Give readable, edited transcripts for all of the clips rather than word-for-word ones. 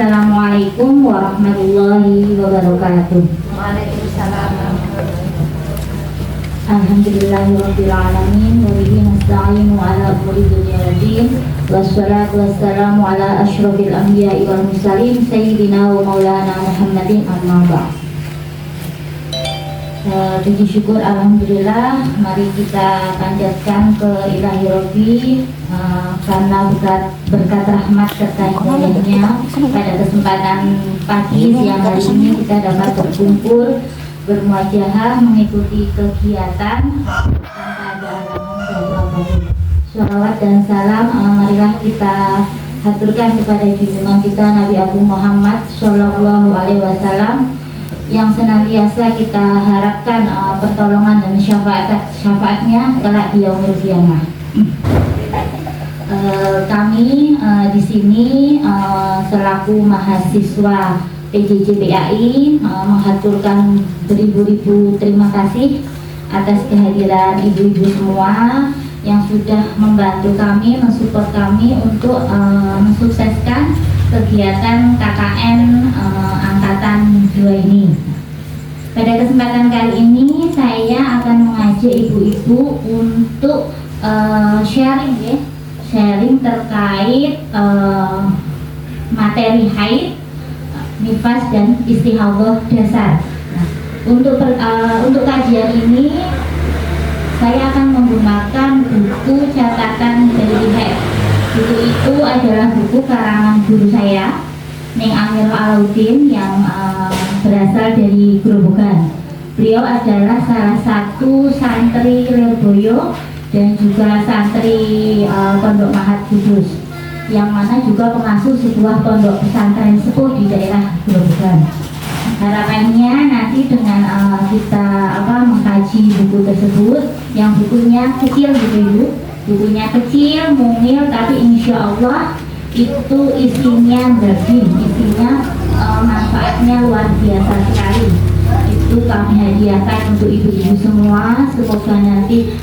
Assalamualaikum warahmatullahi wabarakatuh. Waalaikumsalam. Alhamdulillahirabbil alamin wa bihi nasta'inu ala umuri dunya waddin. Wassalatu wassalamu ala asyrofil anbiya'i wal mursalin sayyidina wa maulana Muhammadin amma ba'd. Puji syukur alhamdulillah, mari kita panjatkan ke Ilahi Rabbi karena berkat rahmat serta hidayahnya pada kesempatan pagi siang hari ini kita dapat berkumpul bermuajahah mengikuti kegiatan tanpa ada halangan dari apapun. Sholawat dan salam marilah kita haturkan kepada junjungan kita Nabi Agung Muhammad Shallallahu Alaihi Wasallam yang senantiasa kita harapkan pertolongan dan syafaatnya kelak di yaumil qiyamah. Kami di sini selaku mahasiswa PJJ PAI menghaturkan beribu-ribu terima kasih atas kehadiran ibu-ibu semua yang sudah membantu kami, mensupport kami untuk mensukseskan kegiatan KKN angkatan 2 ini. Pada kesempatan kali ini saya akan mengajak ibu-ibu untuk sharing terkait materi haid, nifas dan istihadah dasar. Nah, untuk kajian ini saya akan menggunakan buku catatan dari haid. Buku itu adalah buku karangan guru saya, Neng Amirul Alaudin, yang berasal dari Grobogan. Beliau adalah salah satu santri Lirboyo dan juga santri Pondok Mahat Kudus, yang mana juga pengasuh sebuah pondok pesantren sepuh di daerah Grobogan. Harapannya nanti dengan kita mengkaji buku tersebut, yang bukunya kecil gitu Ibu, bukunya kecil, mungil, tapi insya Allah itu isinya bergin, isinya manfaatnya luar biasa sekali. Itu kami hadiahkan untuk ibu-ibu semua, semoga nanti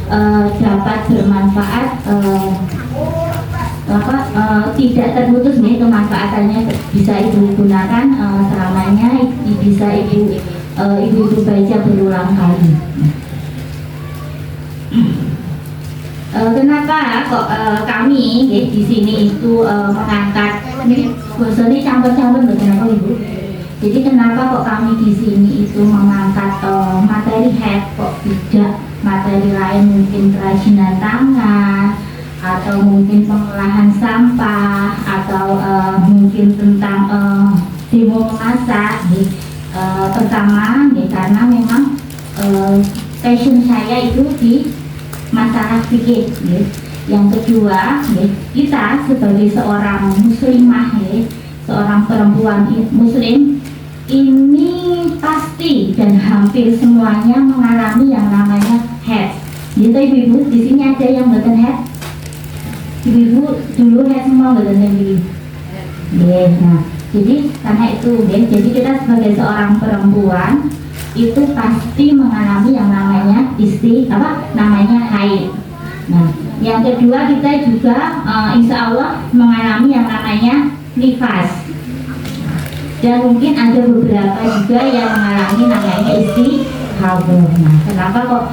dapat bermanfaat, tidak terputus nih kemanfaatannya, bisa ibu gunakan selamanya, bisa ibu baca berulang kali. Kenapa kok kami di sini itu mengangkat ini bosannya campur-campur kenapa Ibu? Jadi kenapa kok kami di sini itu mengangkat materi haid, kok tidak materi lain, mungkin kerajinan tangan atau mungkin pengolahan sampah atau mungkin tentang demo memasak. Pertama karena memang passion saya itu di masalah fikih. Yang kedua, kita sebagai seorang muslimah, seorang perempuan muslim, ini pasti dan hampir semuanya mengalami yang namanya haid. Gitu ibu-ibu, di sini ada yang bukan haid? Ibu-ibu dulu haid semua bukan haid? Nah, jadi karena itu, jadi kita sebagai seorang perempuan itu pasti mengalami yang namanya namanya haid. Nah, yang kedua kita juga insya Allah mengalami yang namanya nifas. Dan mungkin ada beberapa juga yang mengalami namanya istihadah. Nah, kenapa kok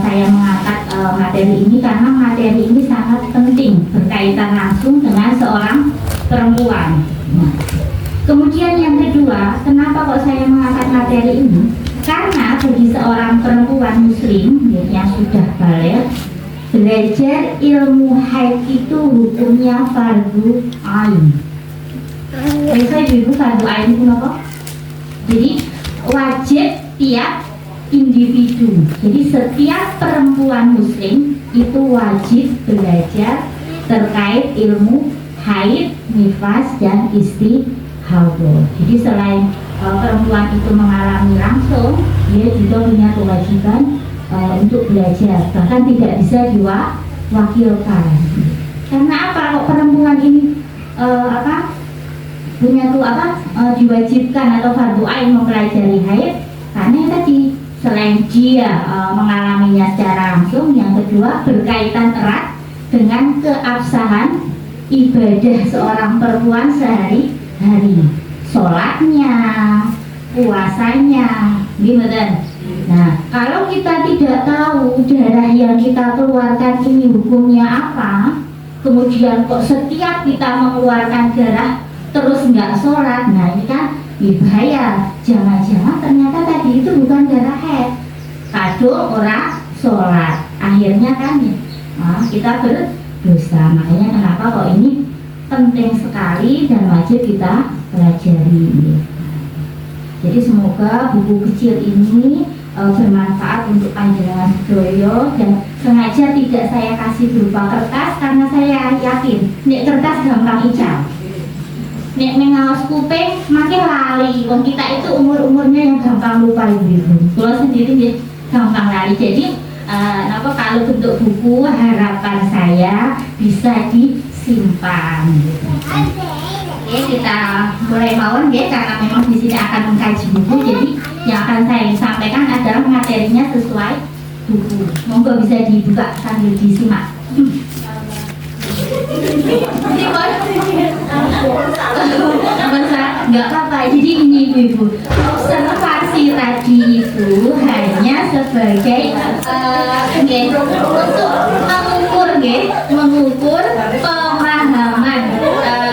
saya mengangkat materi ini? Karena materi ini sangat penting, berkaitan langsung dengan seorang perempuan. Nah, kemudian yang kedua, kenapa kok saya mengangkat materi ini? Karena bagi seorang perempuan muslim yang sudah balik, belajar ilmu haid itu hukumnya fardu ain. Biasa ibu fardu ain itu apa? Jadi wajib tiap individu. Jadi setiap perempuan muslim itu wajib belajar terkait ilmu haid, nifas dan istihadah. Jadi selain perempuan itu mengalami langsung, dia juga punya kewajiban untuk belajar, bahkan tidak bisa diwakilkan. Karena apa? Kok perempuan ini punya diwajibkan atau fardu ain mempelajari haid? Karena tadi selain dia mengalaminya secara langsung, yang kedua berkaitan erat dengan keabsahan ibadah seorang perempuan sehari-hari. sholatnya, puasanya, gimana? Nah, kalau kita tidak tahu darah yang kita keluarkan ini hukumnya apa, kemudian kok setiap kita mengeluarkan darah terus nggak sholat, nah ini kan bahaya. Jangan-jangan ternyata tadi itu bukan darah haid, kadung orang sholat, akhirnya kan kita berdosa. Makanya kenapa kok ini penting sekali dan wajib kita pelajari. Jadi semoga buku kecil ini bermanfaat untuk panjenengan sedaya, dan sengaja tidak saya kasih berupa kertas karena saya yakin nek kertas gampang ical, nek mengawas kuping makin lali. Wong kita itu umurnya yang gampang lupa ibu. Kalau sendiri ya gampang lali. Jadi kalau bentuk buku harapan saya bisa disimpan. Oke, kita mulai mawon ya, karena memang di sini akan mengkaji buku, jadi yang akan saya sampaikan adalah materinya sesuai buku. Monggo bisa dibuka sambil disimak. Nggak apa-apa. Jadi ini ibu, observasi tadi itu hanya sebagai untuk mengukur pemahaman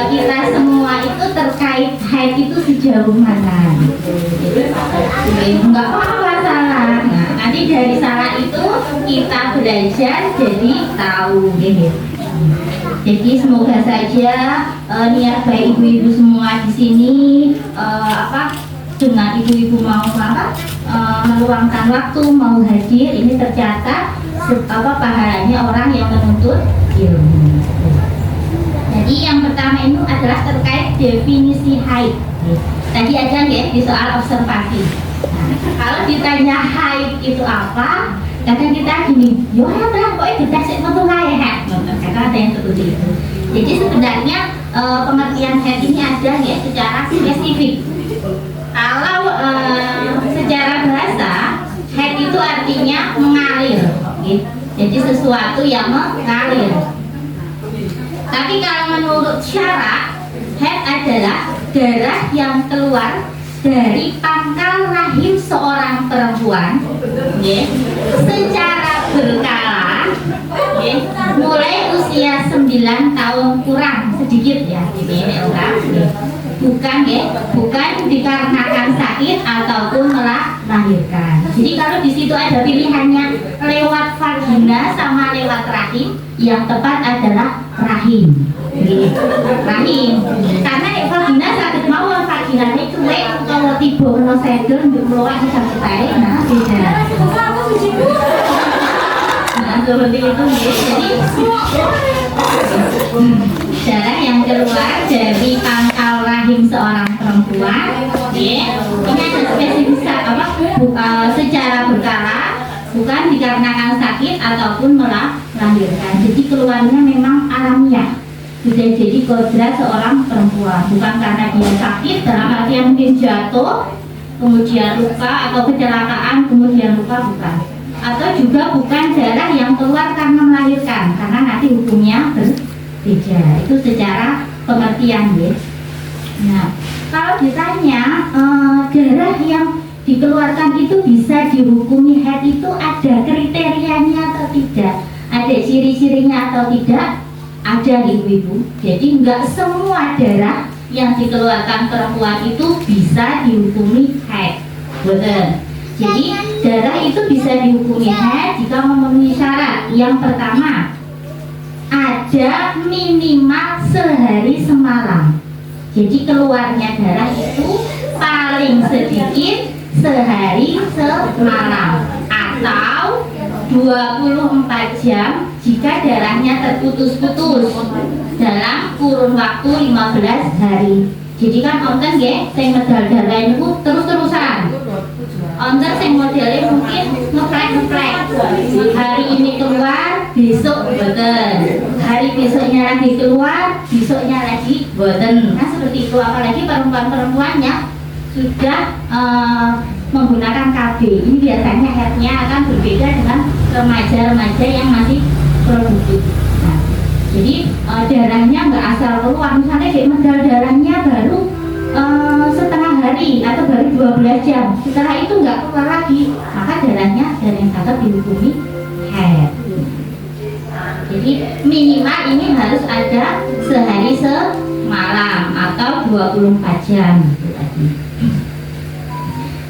kita semua itu terkait haid itu sejauh mana. Nggak apa-apa salah. Nah, nanti dari salah itu kita belajar jadi tahu gitu. Jadi semoga saja niat baik ibu-ibu semua di sini dengan ibu-ibu mau meluangkan waktu mau hadir ini tercatat pahalanya orang yang menuntut ilmu. Jadi yang pertama itu adalah terkait definisi haid. Tadi aja ya di soal observasi. Nah, kalau ditanya haid itu apa, kadang kita gini, yo ya kok itu sik metu kae haid. Kadang ada yang seperti itu. Jadi sebenarnya pengertian haid ini ada ya secara spesifik. Kalau secara bahasa haid itu artinya mengalir, gitu. Jadi sesuatu yang mengalir. Tapi kalau menurut syarak, haid adalah darah yang keluar dari pangkal rahim seorang perempuan, secara berkala, mulai usia 9 tahun kurang sedikit ya, bukan dikarenakan sakit ataupun melahirkan. Jadi kalau di situ ada pilihannya lewat vagina sama lewat rahim, yang tepat adalah rahim. Rahim. Karena vagina sakit mau vagina ini cuek kalau tiba kena segel untuk meluak di sakit air, nah beda. Nah seperti itu jadi darah yang keluar dari pangkal rahim seorang perempuan, ini ada spesifik secara berkala, bukan dikarenakan sakit ataupun melahirkan. Jadi keluarnya memang alamiah, sudah jadi kodrat seorang perempuan, bukan karena dia sakit dalam artian mungkin jatuh kemudian luka atau kecelakaan kemudian luka, bukan. Atau juga bukan darah yang keluar karena melahirkan, karena nanti hukumnya berbeda. Itu secara pengertian ya. Nah, kalau ditanya darah yang dikeluarkan itu bisa dihukumi haid itu ada kriterianya atau tidak, ada ciri-cirinya atau tidak, ada ibu-ibu. Jadi nggak semua darah yang dikeluarkan perempuan itu bisa dihukumi haid, betul. Jadi darah itu bisa dihukumi haid jika memenuhi syarat. Yang pertama, ada minimal sehari semalam. Jadi keluarnya darah itu paling sedikit sehari semalam atau 24 jam jika darahnya terputus-putus dalam kurun waktu 15 hari. Jadi kan onten ya, sing medal darah itu terus-terusan. Onten sing modelnya mungkin ngeplek-ngeplek. Hari ini keluar, besok boten. Hari besoknya lagi keluar, besoknya lagi boten. Nah seperti itu, apalagi perempuan-perempuannya sudah menggunakan KB. Ini biasanya haidnya akan berbeda dengan remaja-remaja yang masih produktif. Nah, jadi darahnya nggak asal keluar, misalnya kayak medal darahnya baru setengah hari atau baru 12 jam, setelah itu nggak keluar lagi, maka darahnya dari yang satu dihukumi haid. Jadi minimal ini harus ada sehari semalam atau 24 jam itu tadi.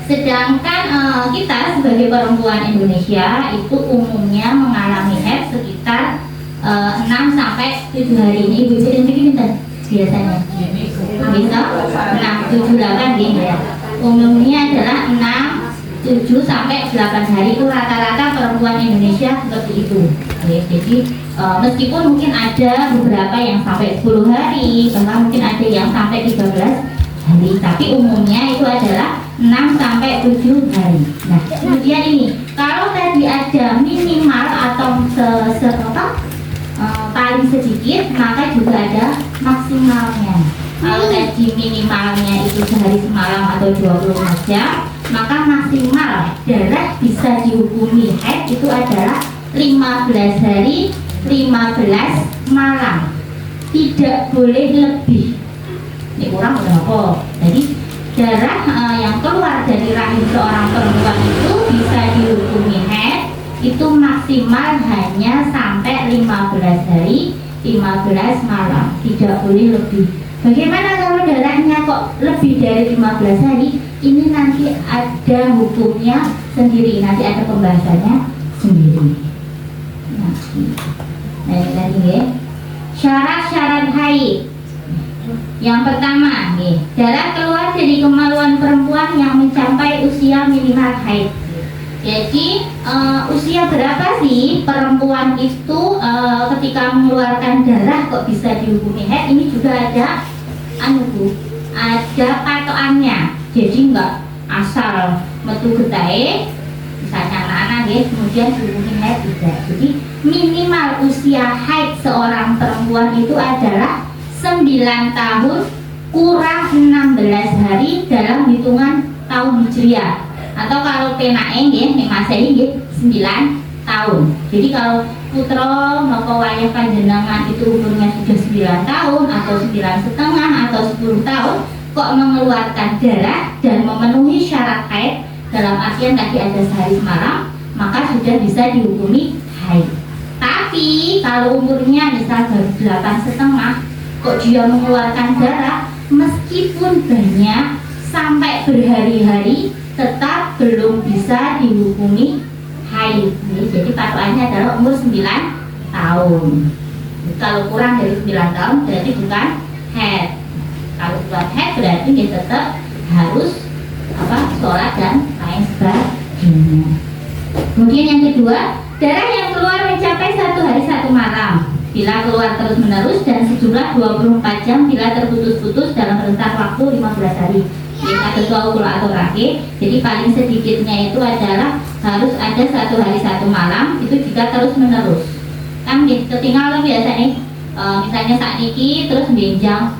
Sedangkan kita sebagai perempuan Indonesia itu umumnya mengalami haid sekitar 6 sampai 7 hari. Ini ibu-ibu yang pinter biasanya bisa 6, 7, 8 gitu ya. Umumnya adalah 6, 7 sampai 8 hari itu rata-rata perempuan Indonesia seperti itu. Oke, jadi meskipun mungkin ada beberapa yang sampai 10 hari, bahkan mungkin ada yang sampai 13 hari, tapi umumnya itu adalah 6 sampai 7 hari. Nah, kemudian ini kalau tadi ada minimal atau paling sedikit, maka juga ada maksimalnya. Kalau tadi minimalnya itu sehari semalam atau 24 jam, maka maksimal darah bisa dihukumi haid itu adalah 15 hari 15 malam, tidak boleh lebih. Ini kurang berapa? Jadi darah yang keluar dari rahim seorang perempuan itu bisa dihukumi haid itu maksimal hanya sampai 15 hari 15 malam, tidak boleh lebih. Bagaimana kalau darahnya kok lebih dari 15 hari? Ini nanti ada hukumnya sendiri, nanti ada pembahasannya sendiri. Nah ini tadi ya. Syarat-syarat haid. Yang pertama nih, darah keluar dari kemaluan perempuan yang mencapai usia minimal haid. Jadi usia berapa sih perempuan itu ketika mengeluarkan darah kok bisa dihukumi haid? Ini juga ada ada patokannya. Jadi enggak asal metu getahe misalnya anak-anak ya kemudian dihukumi haid, tidak. Jadi minimal usia haid seorang perempuan itu adalah 9 tahun kurang 16 hari dalam hitungan tahun Hijriah. Atau kalau PNAE nggih nek Masehi nggih 9 tahun. Jadi kalau putra napa wayah panjenengan itu umurnya sudah 9 tahun atau 9,5 atau 10 tahun kok mengeluarkan darah dan memenuhi syarat haid dalam artian tadi ada sehari semalam, maka sudah bisa dihukumi haid. Tapi kalau umurnya misal baru 8,5 kok dia mengeluarkan darah meskipun banyak sampai berhari-hari tetap belum bisa dihukumi haid. Jadi patokannya adalah umur 9 tahun. Kalau kurang dari 9 tahun berarti bukan haid. Kalau bukan haid berarti dia tetap harus sholat dan lain sebagainya. Kemudian yang kedua, darah yang keluar mencapai 1 hari 1 malam bila keluar terus menerus dan sejumlah 24 jam bila terputus-putus dalam rentang waktu 15 hari. Kita ketua ukur atau rakit. Jadi paling sedikitnya itu adalah harus ada 1 hari 1 malam itu jika terus menerus. Kan ketinggalan biasa nih, misalnya saat ini terus benjang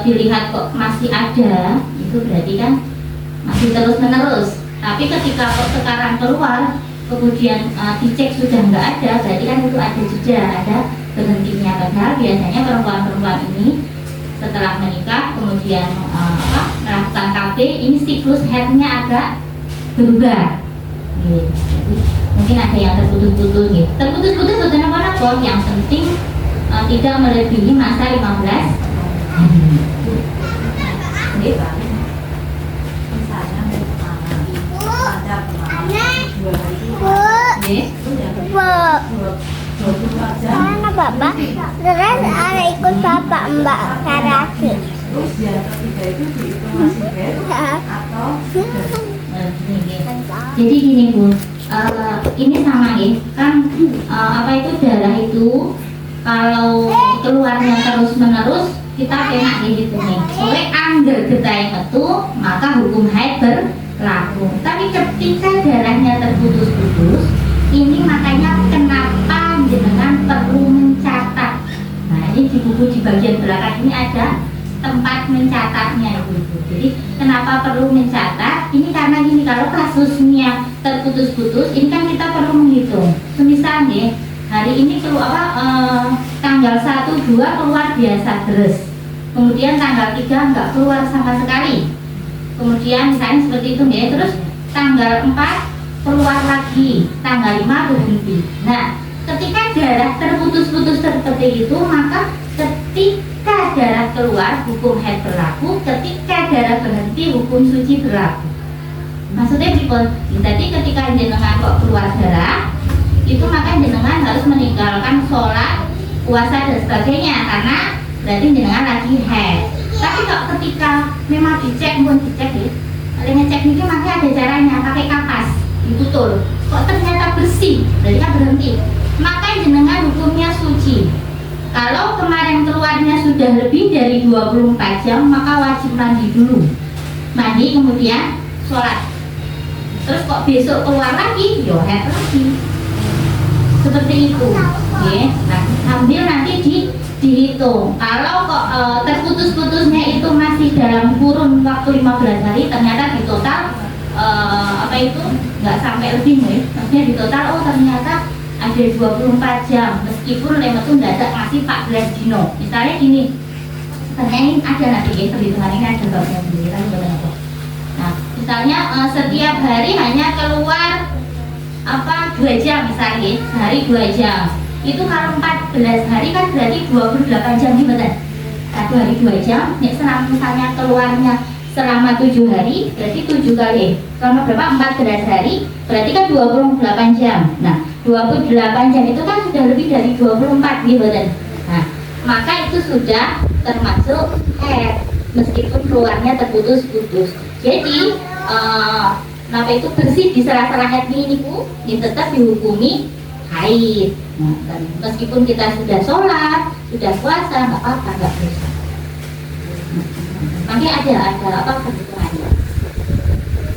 dilihat kok masih ada, itu berarti kan masih terus menerus. Tapi ketika kok sekarang keluar kemudian dicek sudah nggak ada, berarti kan itu ada jeda, ada berhentinya. Padahal biasanya perempuan-perempuan ini setelah menikah kemudian melakukan KB, ini siklus haidnya agak berubah. Gitu. Jadi, mungkin ada yang terputus-putus gitu. Terputus-putus bukan apa-apa, yang penting tidak melebihi masa 15 hari. Mana bapak? Terus ada ikut bapak mbak Karaki. Jadi gini Bu, ini sama ya, kan apa itu darah itu kalau keluarnya terus menerus kita kena gitu nih. Oleh angger getah itu maka hukum haid berlaku. Tapi ketika darahnya terputus-putus, ini makanya kenapa jenengan perlu mencatat. Nah ini di buku di bagian belakang ini ada tempat mencatatnya itu. Jadi kenapa perlu mencatat? Ini karena gini, kalau kasusnya terputus-putus, ini kan kita perlu menghitung. Semisal nih hari ini keluar tanggal 1-2 keluar biasa terus. kemudian tanggal 3 nggak keluar sama sekali, kemudian misalnya seperti itu ya, terus tanggal 4 keluar lagi, tanggal 5 berhenti. Nah, ketika darah terputus-putus seperti itu, maka ketika darah keluar hukum haid berlaku, ketika darah berhenti hukum suci berlaku. Maksudnya jadi ketika jenengan kok keluar darah itu, maka jenengan harus meninggalkan sholat, puasa dan sebagainya, karena berarti jenengan lagi haid. Tapi kalau ketika memang dicek ya, kalau ngecek ini masih ada caranya, pakai kapas ditutul, kok ternyata bersih, berarti kan berhenti, maka jenengan hukumnya suci. Kalau kemarin keluarnya sudah lebih dari 24 jam, maka wajib mandi dulu, mandi kemudian sholat. Terus kok besok keluar lagi, yo haid lagi, seperti itu. Oke, nah sambil nanti dihitung. Kalau kok terputus-putusnya itu masih dalam kurun waktu 15 hari, ternyata di total nggak sampai lebih nih. Maksudnya di total ternyata ada 24 jam, meskipun lema tuh nggak ada ngasih 14 dino. Misalnya gini, sebenarnya ini ada nanti ya, perhitungan ini ada babnya sendiri kan. Nah, misalnya setiap hari hanya keluar 2 jam misalnya, sehari 2 jam. Itu kalau 14 hari kan berarti 28 jam nih, betul? 1 hari 2 jam, nih selama misalnya keluarnya selama 7 hari, berarti 7 kali. Selama berapa? 14 hari, berarti kan 28 jam. Nah, 28 jam itu kan sudah lebih dari 24 nih, betul? Nah, maka itu sudah termasuk haid, meskipun keluarnya terputus-putus. Jadi, kenapa itu bersih di sela-sela haid ini tetap dihukumi haid. Nah, dan meskipun kita sudah sholat, sudah puasa, nggak apa-apa, nggak dosa. Makanya ada perhitungannya.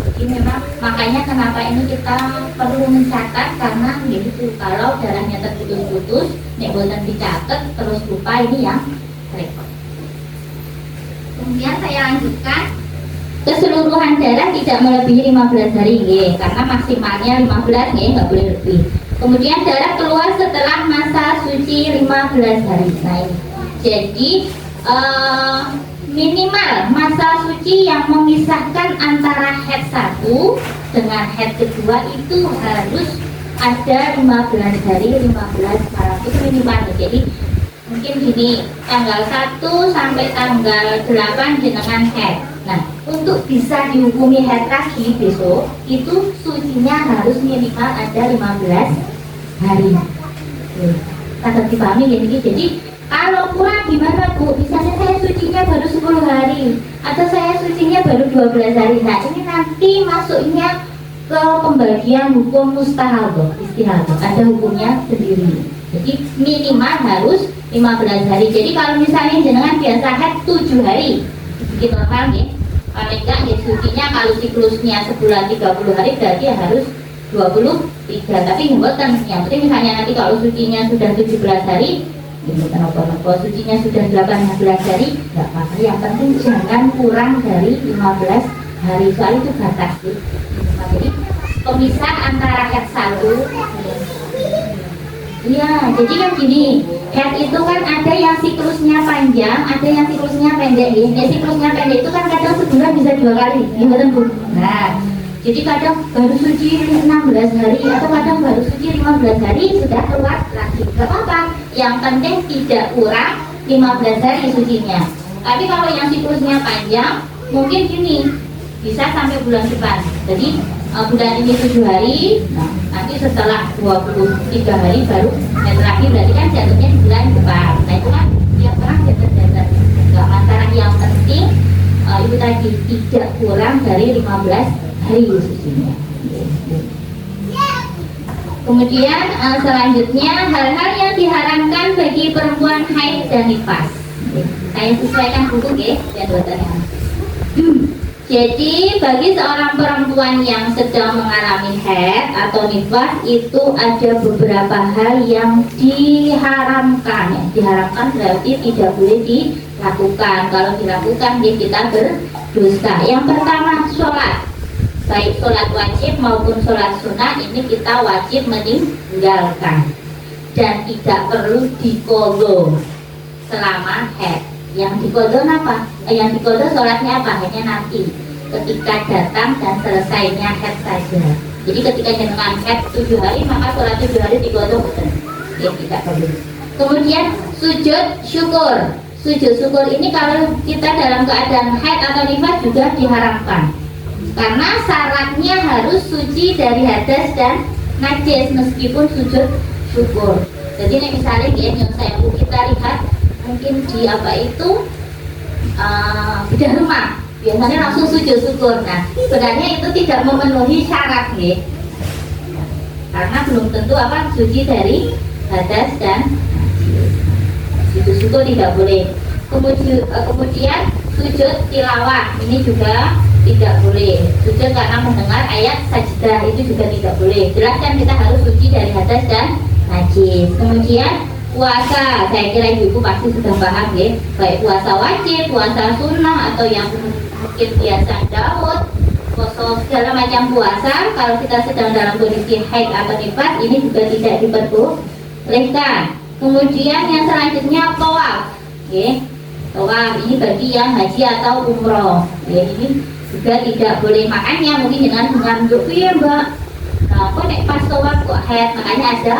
Jadi memang makanya kenapa ini kita perlu mencatat, karena gitu kalau darahnya terputus-putus, nek boten dicatat terus lupa, ini yang repot. Kemudian saya lanjutkan, keseluruhan darah tidak melebihi 15 hari nggih, karena maksimalnya 15 nggih, nggak boleh lebih. Kemudian darah keluar setelah masa suci 15 hari. Nah, ini. Jadi minimal masa suci yang memisahkan antara haid 1 dengan haid kedua itu harus ada 15 hari, 15 malam, itu minimal. Jadi mungkin gini, tanggal 1 sampai tanggal 8 jenengan haid. Nah, untuk bisa dihukumi haid lagi besok, itu sucinya harus minimal ada 15 hari. Kata dipahami ya, jadi kalau kurang gimana Bu? Misalnya saya sucinya baru 10 hari atau saya sucinya baru 12 hari. Nah, ini nanti masuknya ke pembagian hukum mustahadah, istihadah. Ada hukumnya sendiri. Jadi minimal harus 15 hari. Jadi kalau misalnya jenengan biasa haid 7 hari, sedikit normal ya. Paling enggak ya sucinya kalau siklusnya sebulan 30 hari berarti harus 23. Tapi bukan yang penting misalnya nanti kalau sucinya sudah 17 hari, bukan apa-apa, sucinya sudah 18 hari, enggak apa-apa. Yang penting jangan kurang dari 15 hari. Soal itu batas tuh. Jadi pemisah antara haid 1. Iya, jadi kan gini, haid itu kan ada yang siklusnya panjang, ada yang siklusnya pendek. Ya, siklusnya pendek itu kan kadang sebulan bisa 2 kali, ya betul Bu. Nah, jadi kadang baru suci 16 hari atau kadang baru suci 15 hari sudah keluar lagi. Gak apa-apa, yang penting tidak kurang 15 hari sucinya. Tapi kalau yang siklusnya panjang, mungkin gini, bisa sampai bulan depan. Jadi bulan ini 7 hari, nah, nanti setelah 23 hari baru yang terakhir, berarti kan jatuhnya di bulan depan. Nah itu kan tiap orang jatuh-jatuh. Enggak masalah, yang penting itu tadi tidak kurang dari 15 hari sucinya. Kemudian selanjutnya hal-hal yang diharamkan bagi perempuan haid dan nifas. Saya sesuaikan buku ya, jadwalnya. Jadi bagi seorang perempuan yang sedang mengalami haid atau nifas itu ada beberapa hal yang diharamkan. Yang diharamkan berarti tidak boleh dilakukan. Kalau dilakukan kita berdosa. Yang pertama sholat, baik sholat wajib maupun sholat sunnah, ini kita wajib meninggalkan dan tidak perlu diqodho selama haid. Yang dikodok apa? Yang dikodok sholatnya apa? Hanya nanti ketika datang dan selesainya haid saja. Jadi ketika jenengan haid 7 hari, maka sholat 7 hari dikodok, betul? Ya, tidak perlu. Kemudian sujud syukur. Sujud syukur ini kalau kita dalam keadaan haid atau nifas juga diharamkan, karena syaratnya harus suci dari hadas dan najis meskipun sujud syukur. Jadi nih misalnya yang saya kita lihat mungkin di apa itu bedah rumah biasanya langsung sujud syukur. Nah sebenarnya itu tidak memenuhi syarat nih, karena belum tentu apa suci dari hadas dan sujud syukur tidak boleh. Kemudian sujud tilawah ini juga tidak boleh. Sujud karena mendengar ayat sajdah itu juga tidak boleh. Jelas kan kita harus suci dari hadas dan najis. Kemudian puasa, saya kira ibu pasti sudah paham ya, baik puasa wajib, puasa sunnah atau yang mungkin biasa Daud, puasa segala macam puasa. Kalau kita sedang dalam kondisi haid atau nifas ini juga tidak diperbolehkan. Kemudian yang selanjutnya tawaf, ya. Tawaf ini bagi yang haji atau umroh, ya, ini juga tidak boleh. Makanya mungkin dengan ya mbak, nah kok nek pas tawaf kok haid, makanya ada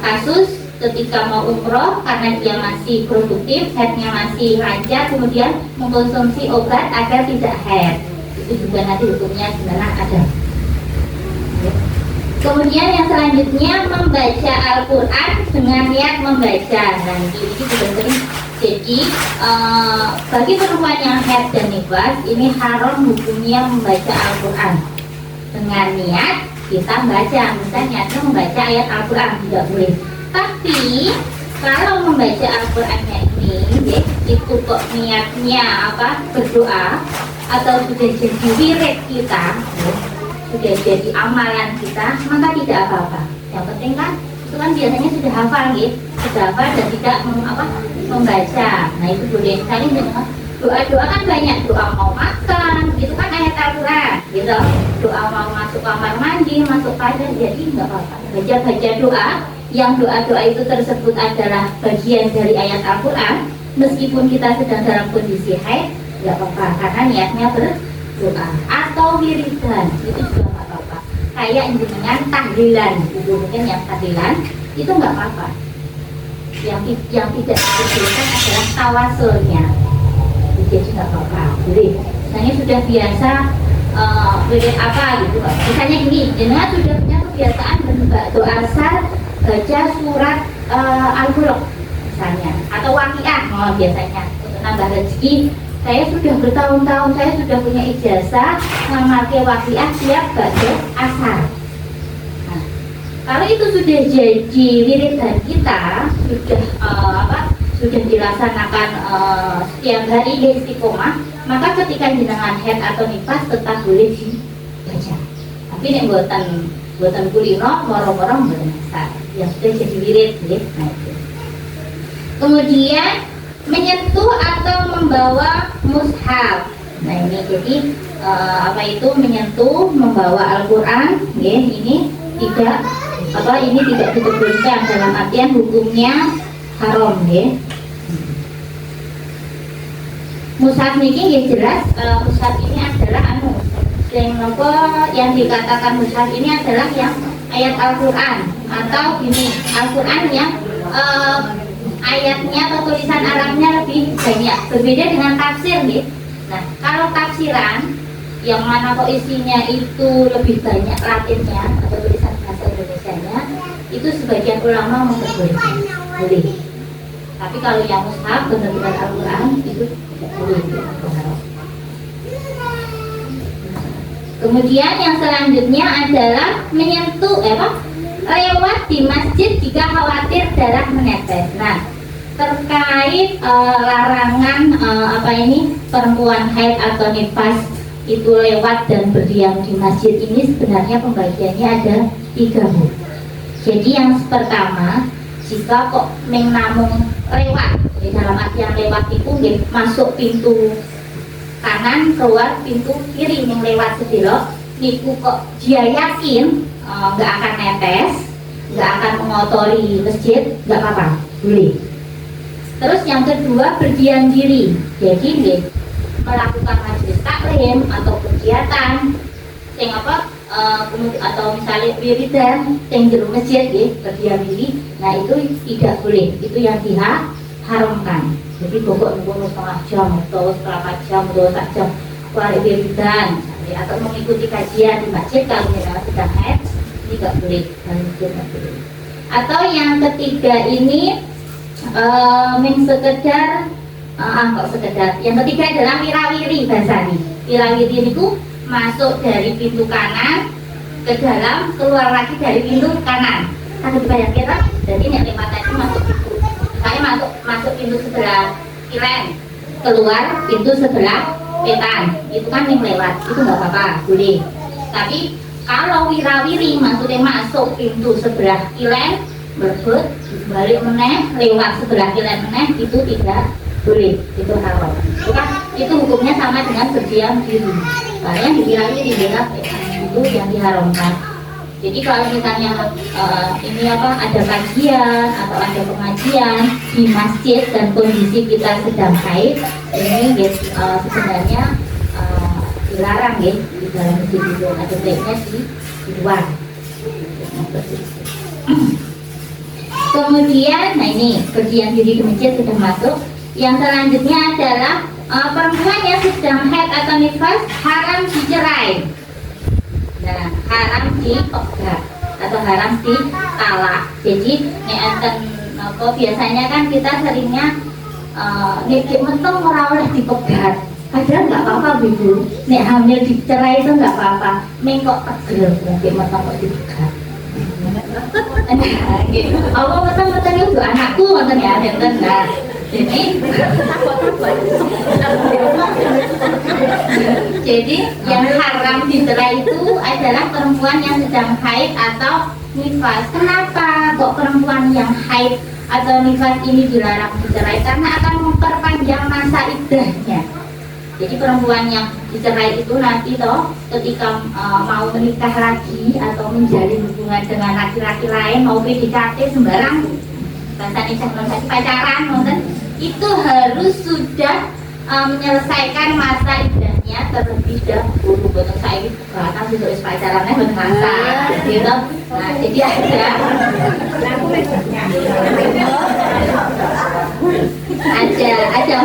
kasus ketika mau umroh karena dia masih produktif, haidnya masih lancar, kemudian mengkonsumsi obat agar tidak haid, itu juga nanti hukumnya sebenarnya ada. Kemudian yang selanjutnya membaca Al-Quran dengan niat membaca. Nah ini juga sering. Jadi bagi perempuan yang haid dan nifas ini haram hukumnya membaca Al-Quran dengan niat kita baca, misalnya niatnya membaca ayat Al-Quran tidak boleh. Tapi kalau membaca Al-Qurannya ini itu kok niatnya apa berdoa atau sudah jadi wirid kita, sudah jadi amalan kita, maka tidak apa-apa. Yang penting kan itu kan biasanya sudah hafal gitu, sudah hafal dan tidak membaca. Nah itu boleh. Sekali doa-doa kan banyak, doa mau makan itu kan ayat Al-Quran gitu, doa mau masuk kamar mandi, masuk padat, jadi nggak apa-apa. Baca doa yang doa-doa itu tersebut adalah bagian dari ayat Al-Quran, meskipun kita sedang dalam kondisi haid nggak apa-apa, karena niatnya berdoa. Atau wiridan itu juga nggak apa-apa, kayak dengan tahlilan, itu mungkin yang tahlilan itu nggak apa-apa. Yang tidak diperbolehkan adalah tawasulnya, jadi nggak apa-apa. Jadi misalnya sudah biasa wirid apa gitu, misalnya gini, jenengan sudah punya kebiasaan berdoa asal baca surat Al-Mulk misalnya, atau Waqiah biasanya untuk nambah rezeki. Saya sudah bertahun-tahun, saya sudah punya ijazah memakai Waqiah tiap baca asar. Nah, kalau itu sudah jadi wiridan kita, sudah dilaksanakan setiap hari istiqomah, maka ketika jenengan haid atau nifas tetap boleh dibaca. Tapi nek buatan kulino moro-moro mboten asar, yang sudah jadi wirid, nah itu. Kemudian menyentuh atau membawa mushaf. Nah ini jadi itu menyentuh, membawa Al-Quran, ya, ini tidak diperbolehkan, dalam artian hukumnya haram, ya. Mushaf ini ya jelas, mushaf ini adalah yang dikatakan mushaf ini adalah yang ayat Al-Quran, atau ini Al-Quran yang ayatnya atau tulisan Arabnya lebih banyak, berbeda dengan tafsir nih. Nah kalau tafsiran yang mana kok isinya itu lebih banyak Latinnya atau tulisan bahasa Indonesianya, itu sebagian ulama memperbolehkan, boleh. Tapi kalau yang mushaf benar-benar Al-Quran itu tidak boleh. Kemudian yang selanjutnya adalah menyentuh lewat di masjid jika khawatir darah menetes. Nah, terkait larangan perempuan haid atau nifas itu lewat dan berdiam di masjid ini sebenarnya pembagiannya ada 3. Jadi yang pertama, jika kok namung lewat, di dalam artian lewat itu masuk pintu kanan, keluar pintu kiri yang lewat sedelok, niku kok dia yakin nggak akan netes, nggak akan mengotori masjid, nggak apa-apa, boleh. Terus yang kedua berdiam diri. Jadi nggih melakukan majelis taklim atau kegiatan sing apa kemudian atau misalnya wiridan yang di masjid berdiam diri, nah itu tidak boleh, itu yang diharamkan. Jadi pokok nunggu setengah jam atau berapa jam atau 1 jam keluar wiridan atau mengikuti kajian di masjid kalau misalnya sedang haid, ini tidak boleh, tidak boleh. Atau yang ketiga ini sekedar kok sekedar. Yang ketiga adalah wirawiri bahasani. Wirawiri itu masuk dari pintu kanan ke dalam, keluar lagi dari pintu kanan. Kan dibayang kira, jadi yang lima tadi masuk pintu. Saya masuk pintu sebelah kilen, keluar pintu sebelah wetan. Itu kan yang lewat, itu nggak apa-apa, boleh. Tapi kalau wirawiri maksudnya masuk pintu sebelah kilen, berbut, balik meneh, lewat sebelah kilen meneh, itu tidak boleh, itu haram. Itu hukumnya sama dengan berdiam diri. Karena dibilangnya di dalam itu yang diharamkan. Jadi kalau misalnya ini apa ada kajian atau ada pengajian di masjid dan kondisi kita sedang haid, ini sebenarnya dilarang ya di dalam masjid itu, ada baiknya di luar. Kemudian, nah ini berdiam diri di masjid sudah masuk. Yang selanjutnya adalah perempuan yang sedang haid atau nifas haram dicerai. Nah, haram dipegat atau haram ditalak. Jadi, biasanya kan kita seringnya nek mentong ora oleh dipegat. Padahal nggak apa-apa Bu. Nek hamil dicerai itu nggak apa-apa. Nek kok pegel nek mentong kok dipegat. Allah betul-betul itu anakku ngoten ya, enten. Nah, jadi yang haram dicerai itu adalah perempuan yang sedang haid atau nifas. Kenapa kok perempuan yang haid atau nifas ini dilarang dicerai? Karena akan memperpanjang masa iddahnya. Jadi perempuan yang dicerai itu nanti toh ketika mau menikah lagi atau menjalin hubungan dengan laki-laki lain, mau PDKT sembarang, bahasa pacaran, itu harus sudah menyelesaikan masa iddahnya terlebih dahulu. Betul saya bahkan sudah pacarannya bermasa, gitu. Nah jadi ada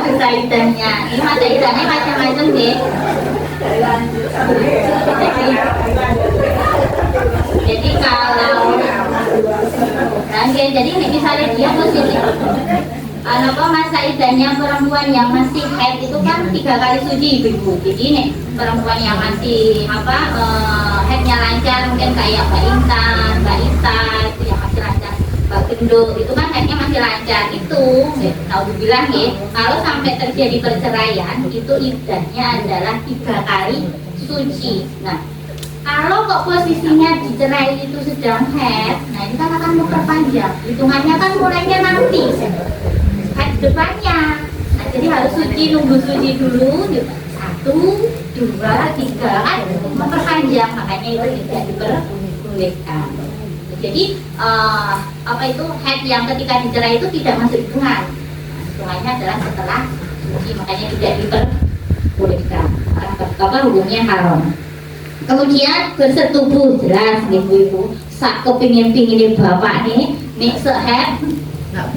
masa iddahnya. Ini masa iddahnya macam-macam deh. Jadi kalau jadi misalnya dia posisi apa masa iddahnya perempuan yang masih haid itu kan 3 kali suci ibu. Jadi nih perempuan yang masih haidnya lancar mungkin kayak Mbak Intan, Mbak Ita itu yang masih lancar, Mbak Gendut itu kan haidnya masih lancar itu. Tahu dibilang ya kalau sampai terjadi perceraian itu iddahnya adalah 3 kali suci. Nah kalau kok posisinya dicerai itu sedang haid, nah ini kan akan memperpanjang. Hitungannya kan mulainya nanti haid depannya. Nah jadi harus suci, nunggu suci dulu 1, 2, 3 kan memperpanjang, makanya itu tidak diperbolehkan. Jadi apa itu haid yang ketika dicerai itu tidak masuk hitungan. Nah, hitungannya adalah setelah suci, makanya tidak diperbolehkan. Apa hukumnya haram. Kemudian bersetubuh jelas ibu-ibu sak kepingin bapak nih sehat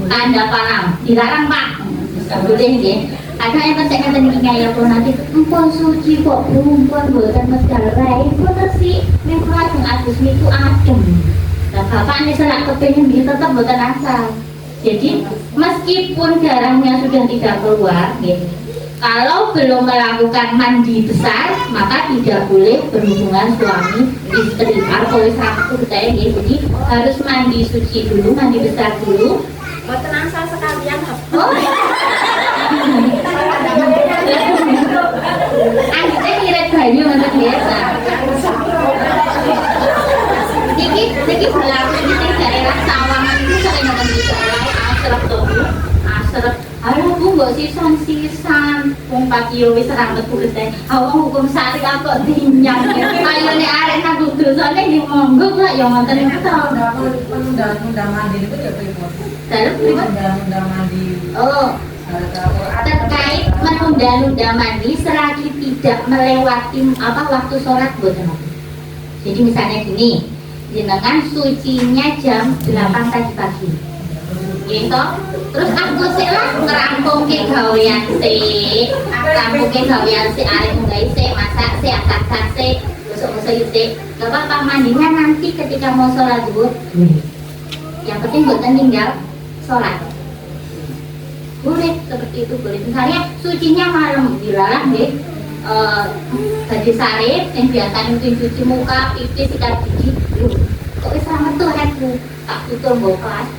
tanda palang dilarang Pak, nggak boleh deh. Ada yang penting ya pun nanti empon suci kok empon buatan mesgarai pun sih memang Agus itu adem. Nah bapak nih selak kepingin dia tetap buatan asal. Jadi meskipun darahnya sudah tidak keluar gitu, kalau belum melakukan mandi besar maka tidak boleh berhubungan suami istri. Atau satu jadi harus mandi suci dulu, mandi besar dulu. Buatan asal sekalian. Oh. Anggitnya ngirit banyu untuk biasa. Niki berlaku di daerah Sawangan itu sering nonton di daerah Asrep tuh. Asrep. Halo Bu, mbok sisan wong Pak Yo wis serang metu gede. Awang hukum syari kok dinyang. Ayo nek arek nang dosane di monggo lah yang ngoten niku to. Penunda mandi itu ya pripun? Dalem pripun? Penunda mandi. Oh, terkait menunda-nunda mandi selagi tidak melewati waktu sholat boten. Jadi misalnya gini, jenengan sucinya jam 8 tadi pagi. Gitu. Terus aku sih lah ngerampung ke gawean sih, rampung ke gawean sih, arek munggah sih, masak sih, atak-atak sih, gosok-gosok sih. Gak apa-apa, mandinya nanti ketika mau sholat zuhur. Yang penting boten tinggal sholat. Boleh seperti itu, boleh. Misalnya sucinya malam dilarang deh. Baju sarip yang biasa cuci muka, pipi, sikat gigi. Kok selamat tuh aku tak tutul bawa kelas.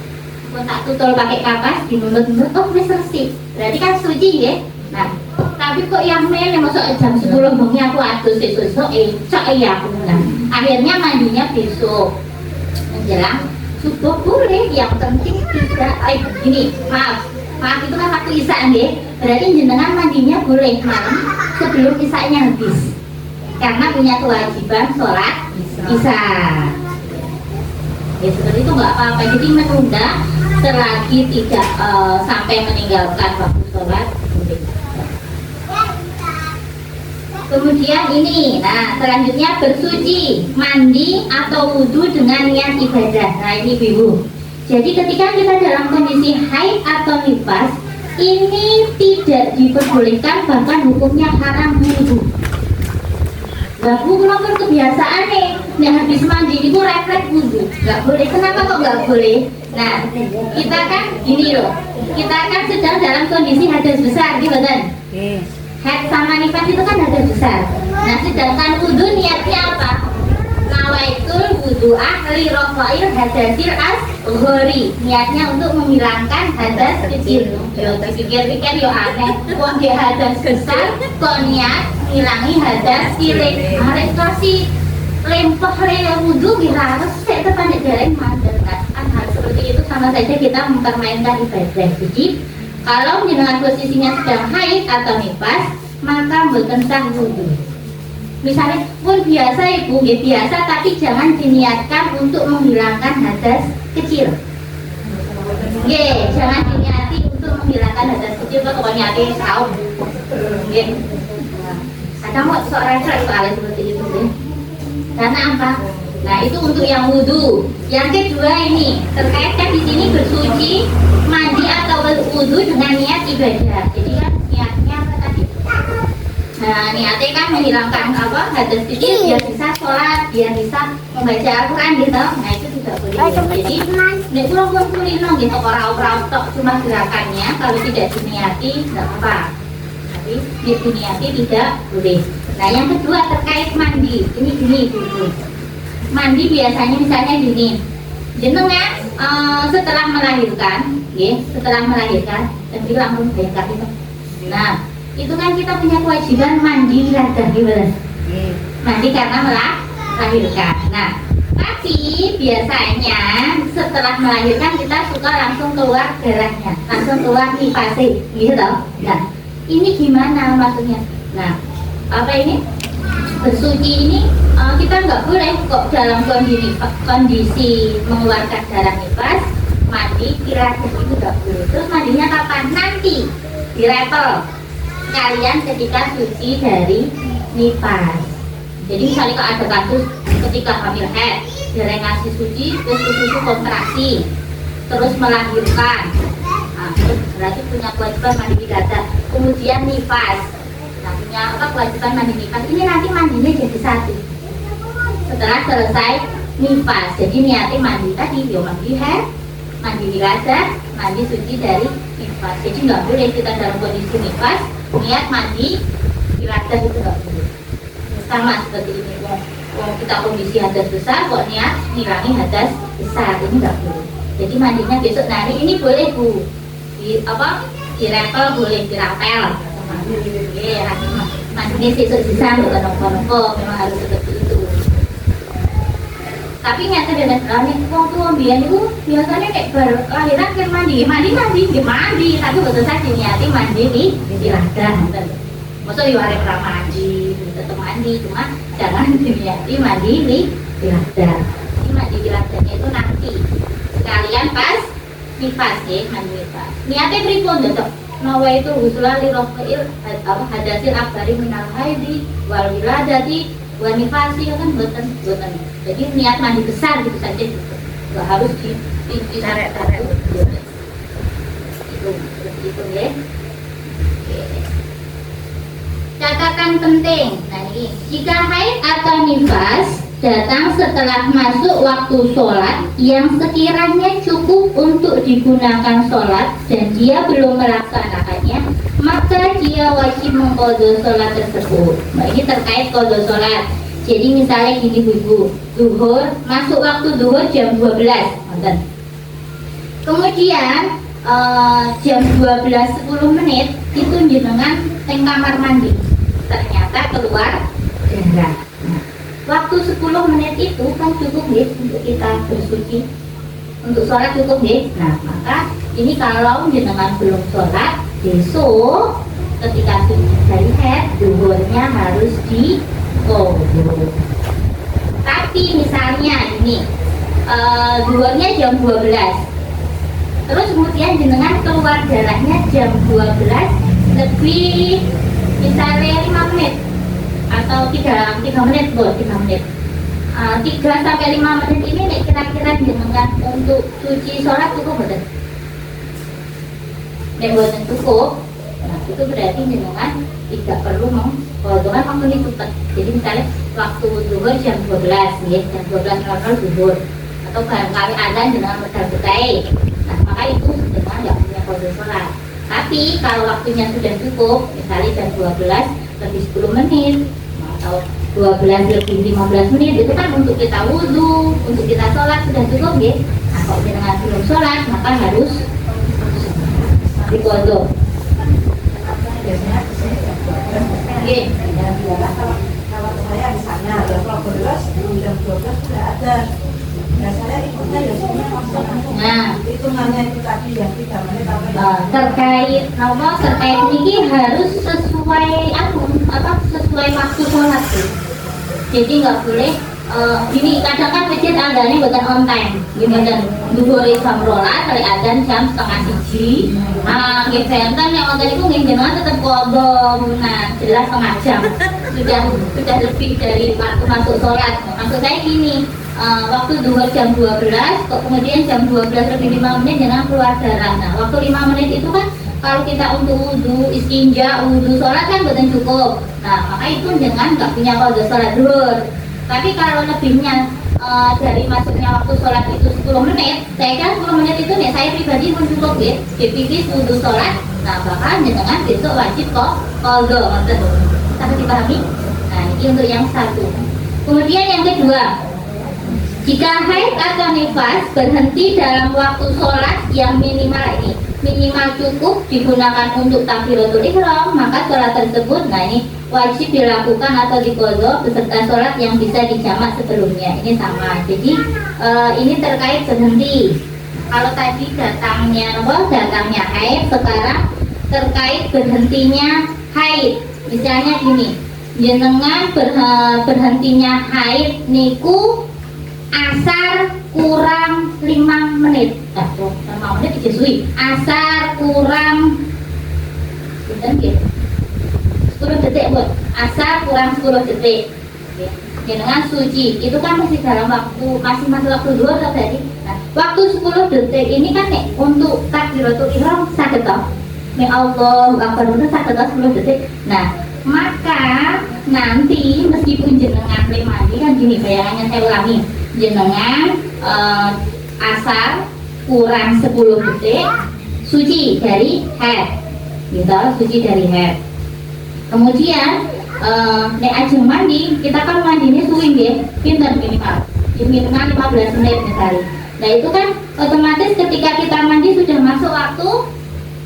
Tak tutul pakai kapas, dinunut-nunut, oh wis resik. Berarti kan suci ya. Nah, tapi kok yang mele masuk jam 10 bengi aku adus sesuk cok ya aku bilang. Akhirnya mandinya besok menjelang subuh boleh. Yang penting tidak gini, maaf itu kan waktu isya nggih. Berarti jenengan mandinya boleh malam sebelum isyanya habis. Karena punya kewajiban sholat isya. Ya seperti itu nggak apa-apa. Jadi menunda selagi tidak sampai meninggalkan waktu sholat. Kemudian ini, nah selanjutnya bersuci, mandi atau wudhu dengan niat ibadah. Nah ini ibu. Jadi ketika kita dalam kondisi haid atau nifas, ini tidak diperbolehkan, bahkan hukumnya haram wudhu. Nah, kalau kebiasaan nih, habis mandi itu refleks wudhu, nggak boleh. Kenapa kok nggak boleh? Nah, kita kan gini loh, kita kan sedang dalam kondisi hadas besar, gitu kan? Haid sama nifas itu kan hadas besar. Nah, sedangkan wudhu niatnya apa? Nawaitul wudhu'ah li rafa'il hadasil asghari. Niatnya untuk menghilangkan hadas kecil. Yo pikir-pikir yo aneh. Wong dia hadas besar kok niat ngilangi hadas cilik. Arek kasih lempah wudhu harus sik tepan dereng mandek. Kan hal seperti itu sama saja kita mempermainkan ibadah. Jadi kalau jenengan posisinya sedang haid atau nifas, maka mboten sah wudhu. Misalnya pun biasa ibu, ya biasa, tapi jangan diniatkan untuk menghilangkan hadas kecil. Jangan diniati untuk menghilangkan hadas kecil, kalau niati saum. Ada mau seorang soalnya seperti itu, karena apa? Nah itu untuk yang wudhu. Yang kedua ini terkait kan di sini bersuci, mandi atau wudhu dengan niat ibadah. Jadi kan niatnya apa tadi? Nah niatnya kan menghilangkan hadas kecil biar bisa sholat, biar bisa membaca Al-Quran gitu. Nah itu tidak boleh. Jadi nek kula pun kulino gitu, orang tok cuma gerakannya, kalau tidak diniati tidak apa. Tapi diniati tidak boleh. Nah yang kedua terkait mandi, ini gini dulu. Mandi biasanya misalnya gini, jenengan setelah melahirkan, dan langsung bayangkan itu. Nah itu kan kita punya kewajiban mandi wiladah gimana? Mandi karena melahirkan. Nah tapi biasanya setelah melahirkan kita suka langsung keluar darahnya, langsung keluar nifasnya, gitu toh? Nah ini gimana maksudnya? Nah apa ini? Bersuci ini kita nggak boleh kok dalam kondisi mengeluarkan darah nifas mandi wiladah itu nggak boleh. Terus mandinya kapan? Nanti di level kalian ketika suci dari nifas. Jadi misalnya kalau ada kasus ketika hamil head, dia ngasih suci, terus susu kontraksi, terus melahirkan, nah, terus berarti punya kewajiban mandi wiladah. Kemudian nifas, nah punya kewajiban mandi nifas. Ini nanti mandinya jadi satu. Setelah selesai nifas, jadi niatnya mandi tadi, dia mandi head, mandi wiladah, mandi suci dari nifas. Jadi nggak boleh kita dalam kondisi nifas niat mandi wiladah itu nggak boleh. Sama seperti ini, kita kondisi hadas besar kok niat ngilangi hadas besar, ini nggak boleh. Jadi mandinya besok hari ini boleh bu, di rapel boleh, di rapel. Mandinya besok bisa, bukan nopo-nopo, memang harus seperti itu. Tapi nyata dengan nih, waktu biar itu biasanya kayak berlahiran kan mandi, tapi betul saja niati mandi di wiladah. Maksudnya diwarik mandi, tetap mandi, cuma jangan diniati mandi di Wiladar. Ini mandi Wiladarnya itu nanti sekalian pas nifas ya, mandi nifas. Niatnya pripun cocok? Nawa itu husulali rohil hadasil akbari minal haidi wal wiladati wal nifasi kan buatan. Jadi niat mandi besar gitu saja gitu. Nggak harus di tarik itu ya. Catatan penting. Nah ini, jika haid atau nifas datang setelah masuk waktu sholat yang sekiranya cukup untuk digunakan sholat dan dia belum melaksanakannya, maka dia wajib mengqadha sholat tersebut. Nah ini terkait qadha sholat. Jadi misalnya gini Bu, zuhur, masuk waktu zuhur jam 12, kemudian jam 12.10 menit itu jenengan teng kamar mandi, ternyata keluar darah. Nah, waktu 10 menit itu kan cukup nih untuk kita bersuci, untuk sholat cukup nih. Nah maka ini kalau jenengan belum sholat, besok ketika suci dari haid, zuhurnya harus di qadha. Tapi misalnya ini zuhurnya jam 12, terus kemudian jenengan keluar darahnya jam 12 lebih misalnya 5 menit atau 3 menit, 3 menit. 3 sampai 5 menit ini nih kira-kira jenengan untuk cuci sholat cukup betul? Nek boten cukup, nah itu berarti jenengan tidak perlu mengqadha waktu ini cepat. Jadi misalnya waktu zuhur jam 12 ya, jam 12.00 zuhur, atau barangkali adzan jenengan betul-betul. Nah maka itu jenengan tidak punya qadha sholat. Tapi kalau waktunya sudah cukup, misalnya jam 12 lebih 10 menit atau 12 lebih 15 menit, itu kan untuk kita wudhu, untuk kita sholat sudah cukup ya. Nah kalau jenengan belum sholat, maka harus diqadha. Kalau saya misalnya ya kalau 12 jam 12 sudah ada. Nah saya ikutnya ya sebenarnya langsung. Nah, Hitungannya itu tadi yang 3 menit terkait nomor terkait ini harus sesuai sesuai waktu sholat tuh. Jadi nggak boleh gini, kadang kan masjid adanya bukan on time, gimana duhur jam rolas, kali adzan jam 12:30. Nah, gitu kan yang on time itu nggak tetap qadha, nah jelas setengah jam sudah lebih dari waktu masuk sholat. Maksud saya gini, waktu duhur jam 12, kok kemudian jam 12 lebih 5 menit jangan keluar darah. Nah, waktu 5 menit itu kan kalau kita untuk wudhu, istinja, wudhu sholat kan bukan cukup. Nah, maka itu jangan nggak punya qadha sholat duhur. Tapi kalau lebihnya dari masuknya waktu sholat itu 10 menit, saya kira 10 menit itu nih saya pribadi pun cukup ya. Dipikir wudhu sholat, nah bahkan jangan besok wajib kok qadha. Sampai dipahami? Nah, ini untuk yang satu. Kemudian yang kedua, jika haid atau nifas berhenti dalam waktu sholat yang minimal cukup digunakan untuk takbiratul ihram, maka sholat tersebut, nah ini wajib dilakukan atau diqadha beserta sholat yang bisa dijamak sebelumnya. Ini sama. Jadi ini terkait berhenti. Kalau tadi datangnya haid, sekarang terkait berhentinya haid. Misalnya gini, jenengan berhentinya haid niku asar kurang 5 menit. 5 menit dijesui. Asar kurang 10 detik buat. Asar kurang 10 detik. Jenengan suci. Itu kan masih dalam waktu, masih waktu 2 tadi. Nah, waktu 10 detik ini kan nih untuk takbiratul ihram saged toh. Ya Allah, akbar itu saged 10 detik. Nah, maka nanti meskipun jenengan mandi kan gini, bayangannya saya ulangi, jenengan asar kurang 10 detik suci dari haid, gitu, suci dari haid. Kemudian nek ajeng mandi, kita kan mandinya suwi ya, pinter minimal 15 menit misalnya. Nah itu kan otomatis ketika kita mandi sudah masuk waktu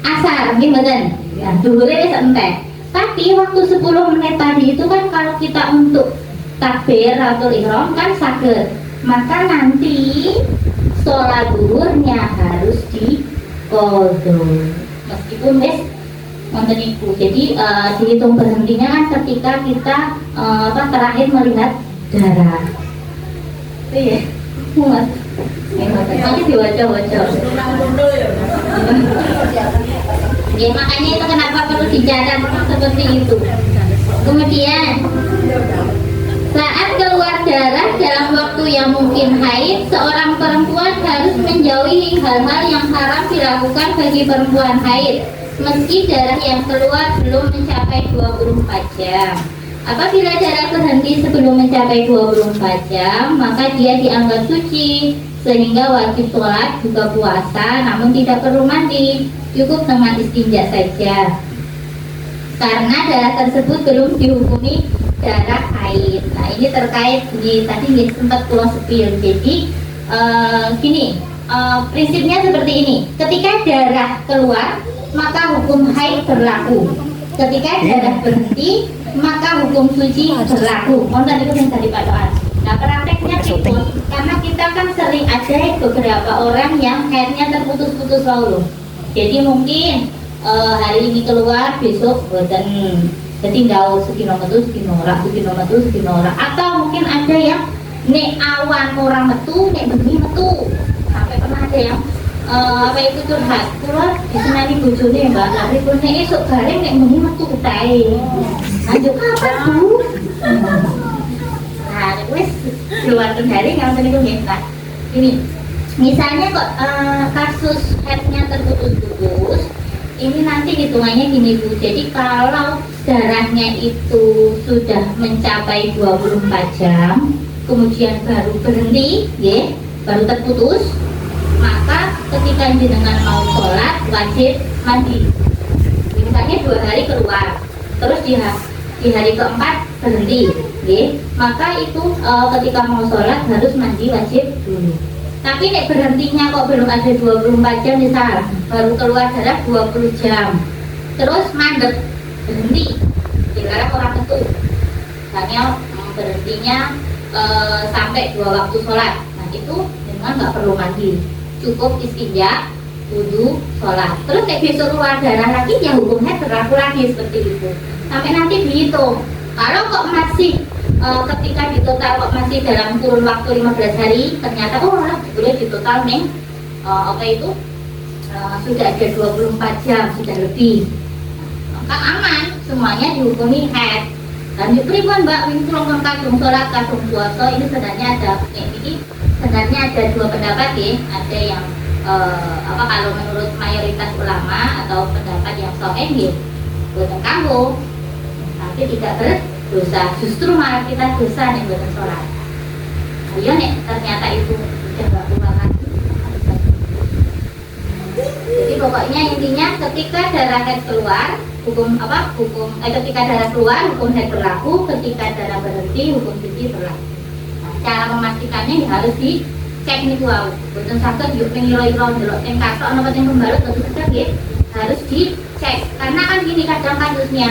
asar, gimana? Ya, duhurnya sebentar. Tapi waktu 10 menit tadi itu kan kalau kita untuk takbiratul ihram kan saged. Maka nanti sholat duhurnya harus diqadha. Meskipun Wonten iku. Jadi dihitung berhentinya kan ketika kita terakhir melihat darah. Iya. Muat. Nanti diwajah-wajah. Ya makanya itu kenapa perlu dicatat seperti itu. Kemudian saat keluar darah dalam waktu yang mungkin haid, seorang perempuan harus menjauhi hal-hal yang haram dilakukan bagi perempuan haid meski darah yang keluar belum mencapai 24 jam. Apabila darah berhenti sebelum mencapai 24 jam, maka dia dianggap suci sehingga wajib sholat juga puasa, namun tidak perlu mandi, cukup dengan istinja saja karena darah tersebut belum dihukumi darah haid. Nah ini terkait di tadi sempat pulau sepil. Jadi gini, prinsipnya seperti ini. Ketika darah keluar maka hukum haid berlaku. Ketika darah berhenti maka hukum suci berlaku. Mohon itu yang tadi Pak Doan. Nah prakteknya itu karena kita kan sering ada beberapa orang yang haidnya terputus-putus lalu. Jadi mungkin hari ini keluar, besok boten. Jadi ndau sekino metu, sekino ora. Atau mungkin ada yang nek awan orang metu, nek bengi metu. Sampai pernah ada yang apa itu curhat. Kula disenani bojone Mbak, tapi kok nek esuk bareng nek bengi metu tae. Lanjut kapan Bu? Nah, wis keluar dari yang tadi gue minta. Ini misalnya kok kasus headnya terputus-putus, ini nanti hitungannya gini Bu. Jadi kalau darahnya itu sudah mencapai 24 jam, kemudian baru berhenti, ya, baru terputus, maka ketika jenengan mau sholat wajib mandi. Misalnya 2 hari keluar, terus di hari keempat berhenti, ya, maka itu ketika mau sholat harus mandi wajib dulu. Tapi nek berhentinya kok belum ada 24 jam misal, baru keluar darah 20 jam, terus mandek, berhenti, dilarang orang tentu. Misalnya berhentinya sampai 2 waktu sholat, nah itu memang nggak perlu mandi, cukup istinja, wudu, sholat. Terus nek besok keluar darah lagi, ya hukum haid berlaku lagi seperti itu. Sampai nanti dihitung. Kalau kok masih ketika di total kok masih dalam kurun waktu 15 hari, ternyata boleh di total nih apa itu sudah ada 24 jam, sudah lebih, maka aman, semuanya dihukumi haid. Dan pripun Mbak, ini kurang kadung sholat, kadung puasa, ini sebenarnya ada sebenarnya ada 2 pendapat ya. Ada yang kalau menurut mayoritas ulama atau pendapat yang sahih ya, boten kanggo, tapi tidak berdosa, justru malah kita dosa nih boten sholat. Ayo nih ternyata itu sudah nggak keluar lagi. Jadi pokoknya intinya ketika darah haid keluar ketika darah keluar hukum haid berlaku, ketika darah berhenti hukum suci berlaku. Nah, cara memastikannya ya harus dicek nih wow, boten saged yuk pengiro-iro ndelok teng katok ana teng pembalut boten saged nggih, harus dicek karena kan gini kadang kasusnya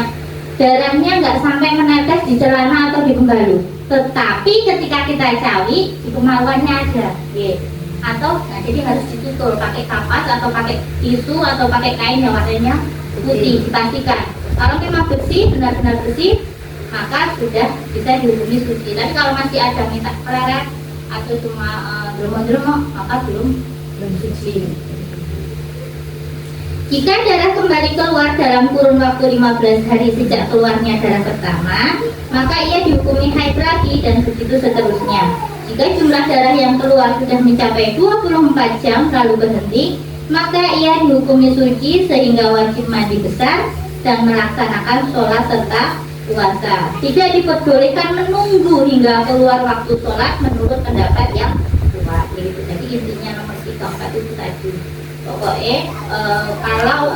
darahnya nggak sampai menetes di celana atau di pembalut, tetapi ketika kita cawi di kemaluannya ada, atau nah jadi harus ditutul pakai kapas atau pakai tisu atau pakai kain yang warnanya putih, dipastikan. Kalau memang bersih, benar-benar bersih, maka sudah bisa dihukumi suci. Tapi kalau masih ada minta peleret atau cuma dremok-dremok, maka belum suci. Jika darah kembali keluar dalam kurun waktu 15 hari sejak keluarnya darah pertama, maka ia dihukumi haid lagi dan begitu seterusnya. Jika jumlah darah yang keluar sudah mencapai 24 jam lalu berhenti, maka ia dihukumi suci sehingga wajib mandi besar dan melaksanakan sholat serta puasa. Tidak diperbolehkan menunggu hingga keluar waktu sholat menurut pendapat yang kuat. Jadi intinya nomor 3, 4 itu tadi. Pokoknya kalau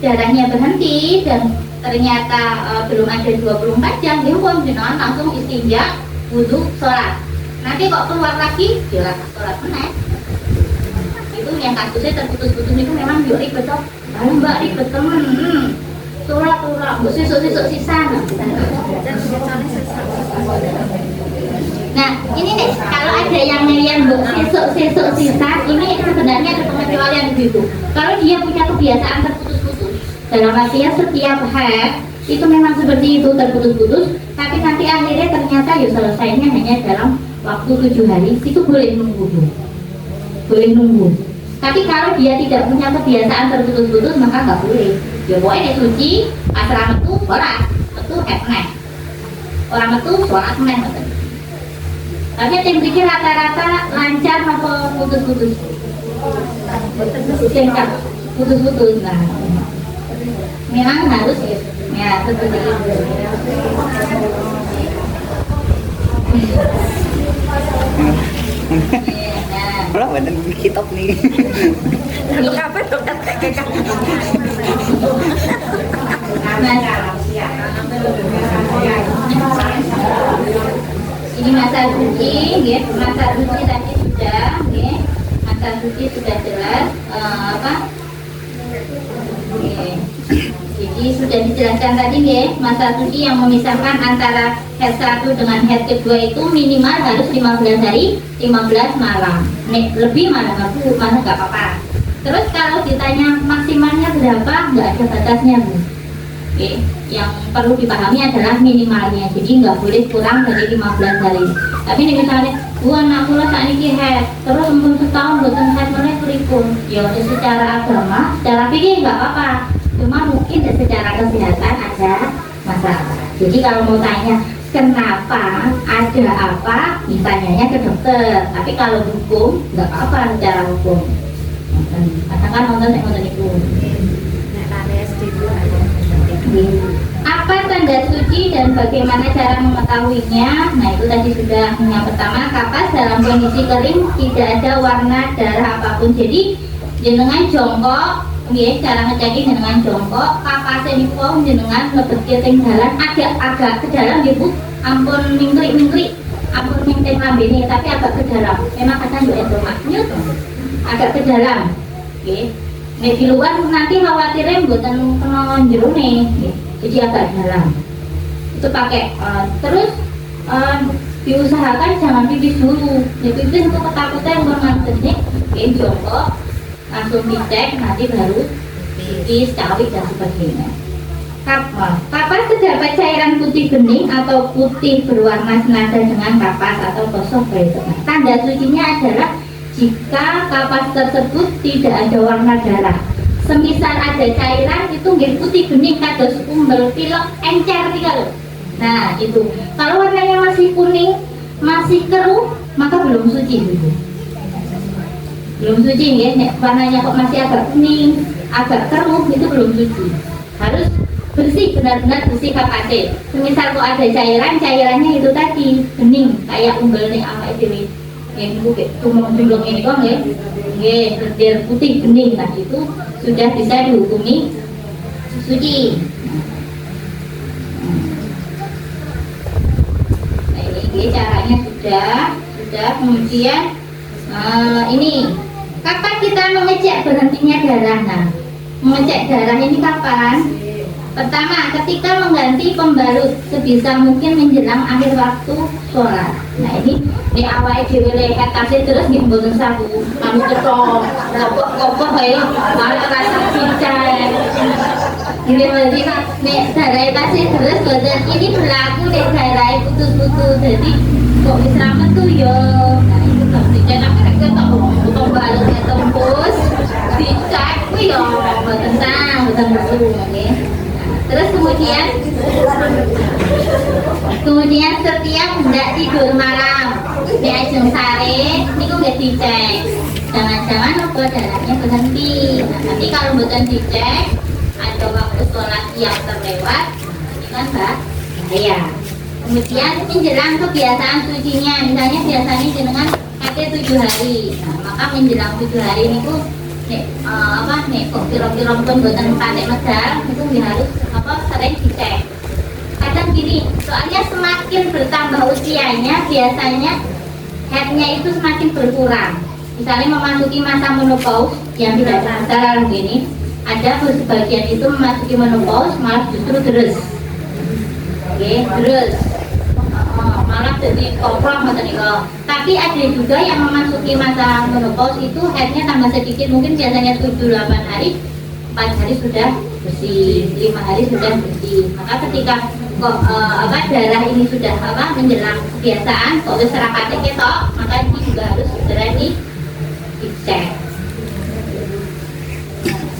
darahnya berhenti dan ternyata belum ada 24 jam, dihukum dengan langsung istinja, wudu, sholat. Nanti kok keluar lagi, ya sholat meneh. Itu yang kasusnya terputus-putus itu memang yuk ribet toh. Lalu Mbak ribet temen, sholat, mbak sesuk sisa. Nah ini nih kalau ada yang ngeliat sesuk sisa, ini sebenarnya ada pengecualian gitu. Kalau dia punya kebiasaan terputus-putus, Dalam artian setiap head itu memang seperti itu, terputus-putus, tapi nanti akhirnya ternyata ya selesainya hanya dalam waktu 7 hari. Itu boleh nunggu, Bu. Boleh nunggu. Tapi kalau dia tidak punya kebiasaan terputus-putus maka nggak boleh. Ya pokoknya suci, asrama metu sholat, metu head neh. Orang metu sholat neh. Tapi yang bikin rata-rata lancar apa putus-putus? Singkat, putus-putus. Nah, memang harus ya seperti itu. Orang badan kitab nih. Lalu apa dong kayak Ini masa suci, ya. Masa suci tadi sudah, ya. Masa suci sudah jelas apa? Ya. Jadi sudah dijelaskan tadi, ya. Masa suci yang memisahkan antara head 1 dengan head kedua itu minimal harus 15 hari, 15 malam. Nih, lebih mana nggak apa-apa. Terus kalau ditanya maksimalnya berapa, nggak ada batasnya, Bu. Oke, yang perlu dipahami adalah minimalnya, jadi nggak boleh kurang dari 15 hari. Tapi nih misalnya, Bu anak kula saat ini head, terus empun setahun buatan head mulai pripun. Ya secara agama, secara fikih nggak apa-apa. Cuma mungkin secara kesehatan ada masalah. Jadi kalau mau tanya kenapa, ada apa, ditanyanya ke dokter. Tapi kalau hukum nggak apa-apa secara hukum. Katakan nonton saya nonton itu. Apa tanda suci dan bagaimana cara mengetahuinya? Nah itu tadi sudah. Yang pertama, kapas dalam kondisi kering, tidak ada warna darah apapun. Jadi jenengan jongkok, ya, cara ngecekin jenengan jongkok, kapasnya niku jenengan lebetke teng dalan agak ke dalam ya Bu. Ampun mingkrik, ampun mingkrik lambene, tapi agak ke dalam. Memang kadang yo endomaknya agak ke dalam. Oke. Nih di luar nanti khawatirnya buatan kena jero nih, jadi agak dalam. Itu pakai terus diusahakan jangan pipis dulu. Ya pipis itu ketakutan yang nganternya, jongkok, langsung dicek, nanti baru pipis, cawik dan sebagainya. Kapas terdapat cairan putih bening atau putih berwarna senada dengan kapas atau gosok dari tengah. Tanda sucinya adalah jika kapas tersebut tidak ada warna darah. Semisal ada cairan itu nggih putih bening kados umbel pilek encer tiga. Nah, itu. Kalau warnanya masih kuning, masih keruh, maka belum suci gitu. Belum suci ya. Warnanya kok masih agak kuning, agak keruh, itu belum suci. Harus bersih, benar-benar bersih kapasnya. Semisal kok ada cairannya itu tadi bening kayak umbel nih awake dhewe. Yang itu tumong-tumong ini kok nggih, berdir putih bening, nah itu sudah bisa dihukumi suci. Nah ini caranya sudah. Kemudian ini kapan kita mengecek berhentinya darah? Nah, mengecek darah ini kapan? Pertama, ketika mengganti pembalut sebisa mungkin menjelang akhir waktu sholat. Nah ini awalnya diwelehat tasnya terus nggih mboten sabu anu ketok kokoh kae malah rasa cicak. Ini berarti nek darah tasnya terus boten ini berlaku nek darah putus-putus. Jadi kok wis ramet tuh yo. Nah itu kok dicek nek ketok pembalutnya tembus dicek kuwi yo mboten sah, mboten perlu nggih. Terus kemudian setiap hendak tidur malam di ajeng sare niku nggih dicek. Jangan-jangan apa darahnya berhenti. Nah, nanti kalau bukan dicek ada waktu sholat yang terlewat, ini kan bahaya. Kemudian menjelang kebiasaan sucinya, misalnya biasanya dengan kate 7 hari. Nah, maka menjelang 7 hari niku kok kira-kira pun buatan pakai medal itu harus sering dicek. Kadang gini, soalnya semakin bertambah usianya biasanya headnya itu semakin berkurang. Misalnya memasuki masa menopause yang tidak sadar begini, ada sebagian itu memasuki menopause malah justru deres. Oke, deres. Malah jadi koprok macam itu. Tapi ada juga yang memasuki masa menopause itu headnya tambah sedikit, mungkin biasanya 7-8 hari, 4 hari sudah bersih, 5 hari sudah bersih. Maka ketika kok darah ini sudah menjelang kebiasaan, kok wis rapate ketok, maka ini juga harus segera dicek.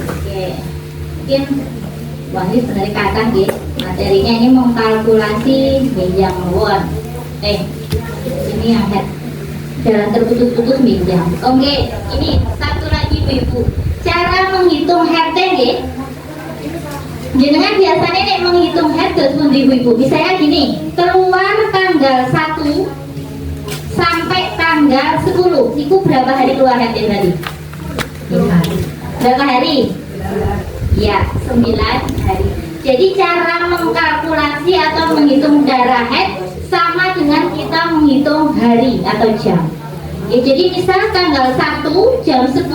Oke, mungkin wah ini sebenarnya kata materinya ini mengkalkulasi minjam won. Ini yang head jalan terputus-putus minjam. Oke, ini satu lagi ibu, cara menghitung head nggih. Jenengan biasanya nek menghitung head terus pundi ibu. Misalnya gini, keluar tanggal 1 sampai tanggal 10. Itu berapa hari keluar head berarti? 5 hari. Berapa hari? Ya, 9 hari. Jadi cara mengkalkulasi atau menghitung darah head sama dengan kita menghitung hari atau jam. Jadi misal tanggal 1 jam 10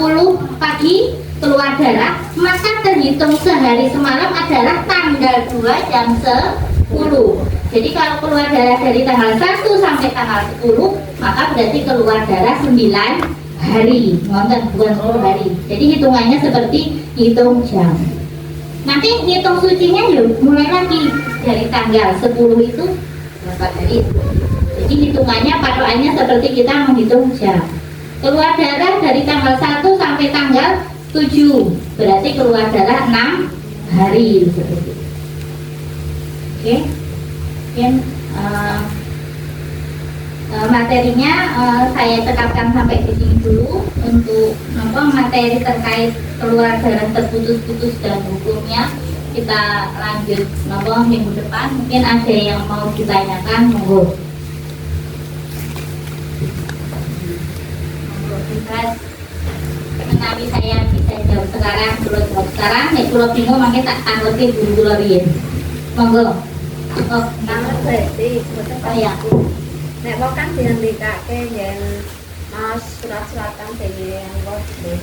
pagi keluar darah, maka terhitung sehari semalam adalah tanggal 2 jam 10. Jadi kalau keluar darah dari tanggal 1 sampai tanggal 10, maka berarti keluar darah 9 hari, bukan 10 hari. Jadi hitungannya seperti hitung jam. Nanti hitung sucinya yuk mulai lagi dari tanggal 10 itu berapa hari. Jadi hitungannya patokannya seperti kita menghitung jam. Keluar darah dari tanggal 1 sampai tanggal 7, berarti keluar darah 6 hari seperti itu. Oke. Mungkin materinya saya cekapkan sampai di sini dulu untuk materi terkait keluar darah terputus-putus dan hukumnya. Kita lanjut minggu depan. Mungkin ada yang mau ditanyakan, monggo. Bebas menawi saya bisa jawab sekarang, jawab sekarang. Nek kula bingung mangke tak tanglepi guru kula riyen. Monggo. Nama berarti betul kayak aku. Nek mau kan dihentikan yang mas surat-suratan dari yang wajib.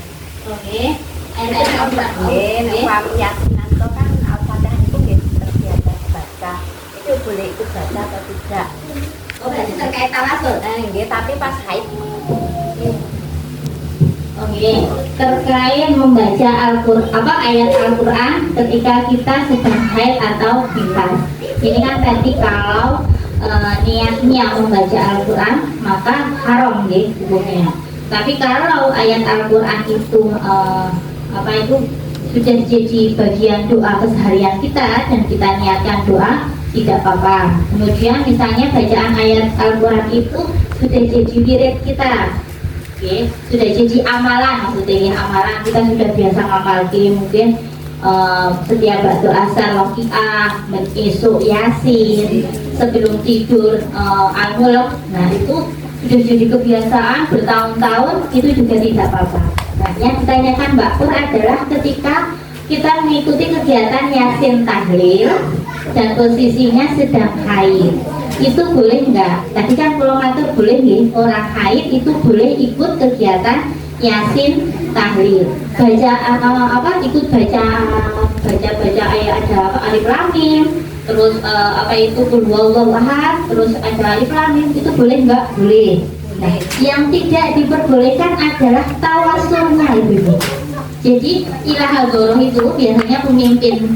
Oke. Nek kami yakinan itu kan Al-Fatihah itu terbiasa baca. Itu boleh ikut baca atau tidak? Oh berarti terkait tawasul. Tapi pas haid. Oke, terkait membaca ayat Al-Quran ketika kita sedang haid atau nifas. Ini kan tadi kalau niatnya membaca Al-Quran maka haram hukumnya. Tapi kalau ayat Al-Quran itu sudah jadi bagian doa keseharian kita dan kita niatkan doa, tidak apa-apa. Kemudian misalnya bacaan ayat Al-Quran itu sudah jadi wirid kita. Oke, sudah jadi amalan, maksudnya amalan kita sudah biasa ngamal mungkin setiap waktu asar waqiah, esok yasin, sebelum tidur al-mulk. Nah itu sudah jadi kebiasaan bertahun-tahun, itu juga tidak apa-apa. Nah yang ditanyakan Mbak Pur adalah ketika kita mengikuti kegiatan yasin tahlil dan posisinya sedang haid, itu boleh enggak? Tadi kan kalau ngatur boleh nih, orang haid itu boleh ikut kegiatan yasin tahlil, ikut baca ayat ada alif lam mim, terus qul huwallahu ahad, terus ada alif lam mim, itu boleh enggak? Boleh. Nah, yang tidak diperbolehkan adalah tawasulnya ibu. Jadi ilah al-goroh itu biasanya pemimpin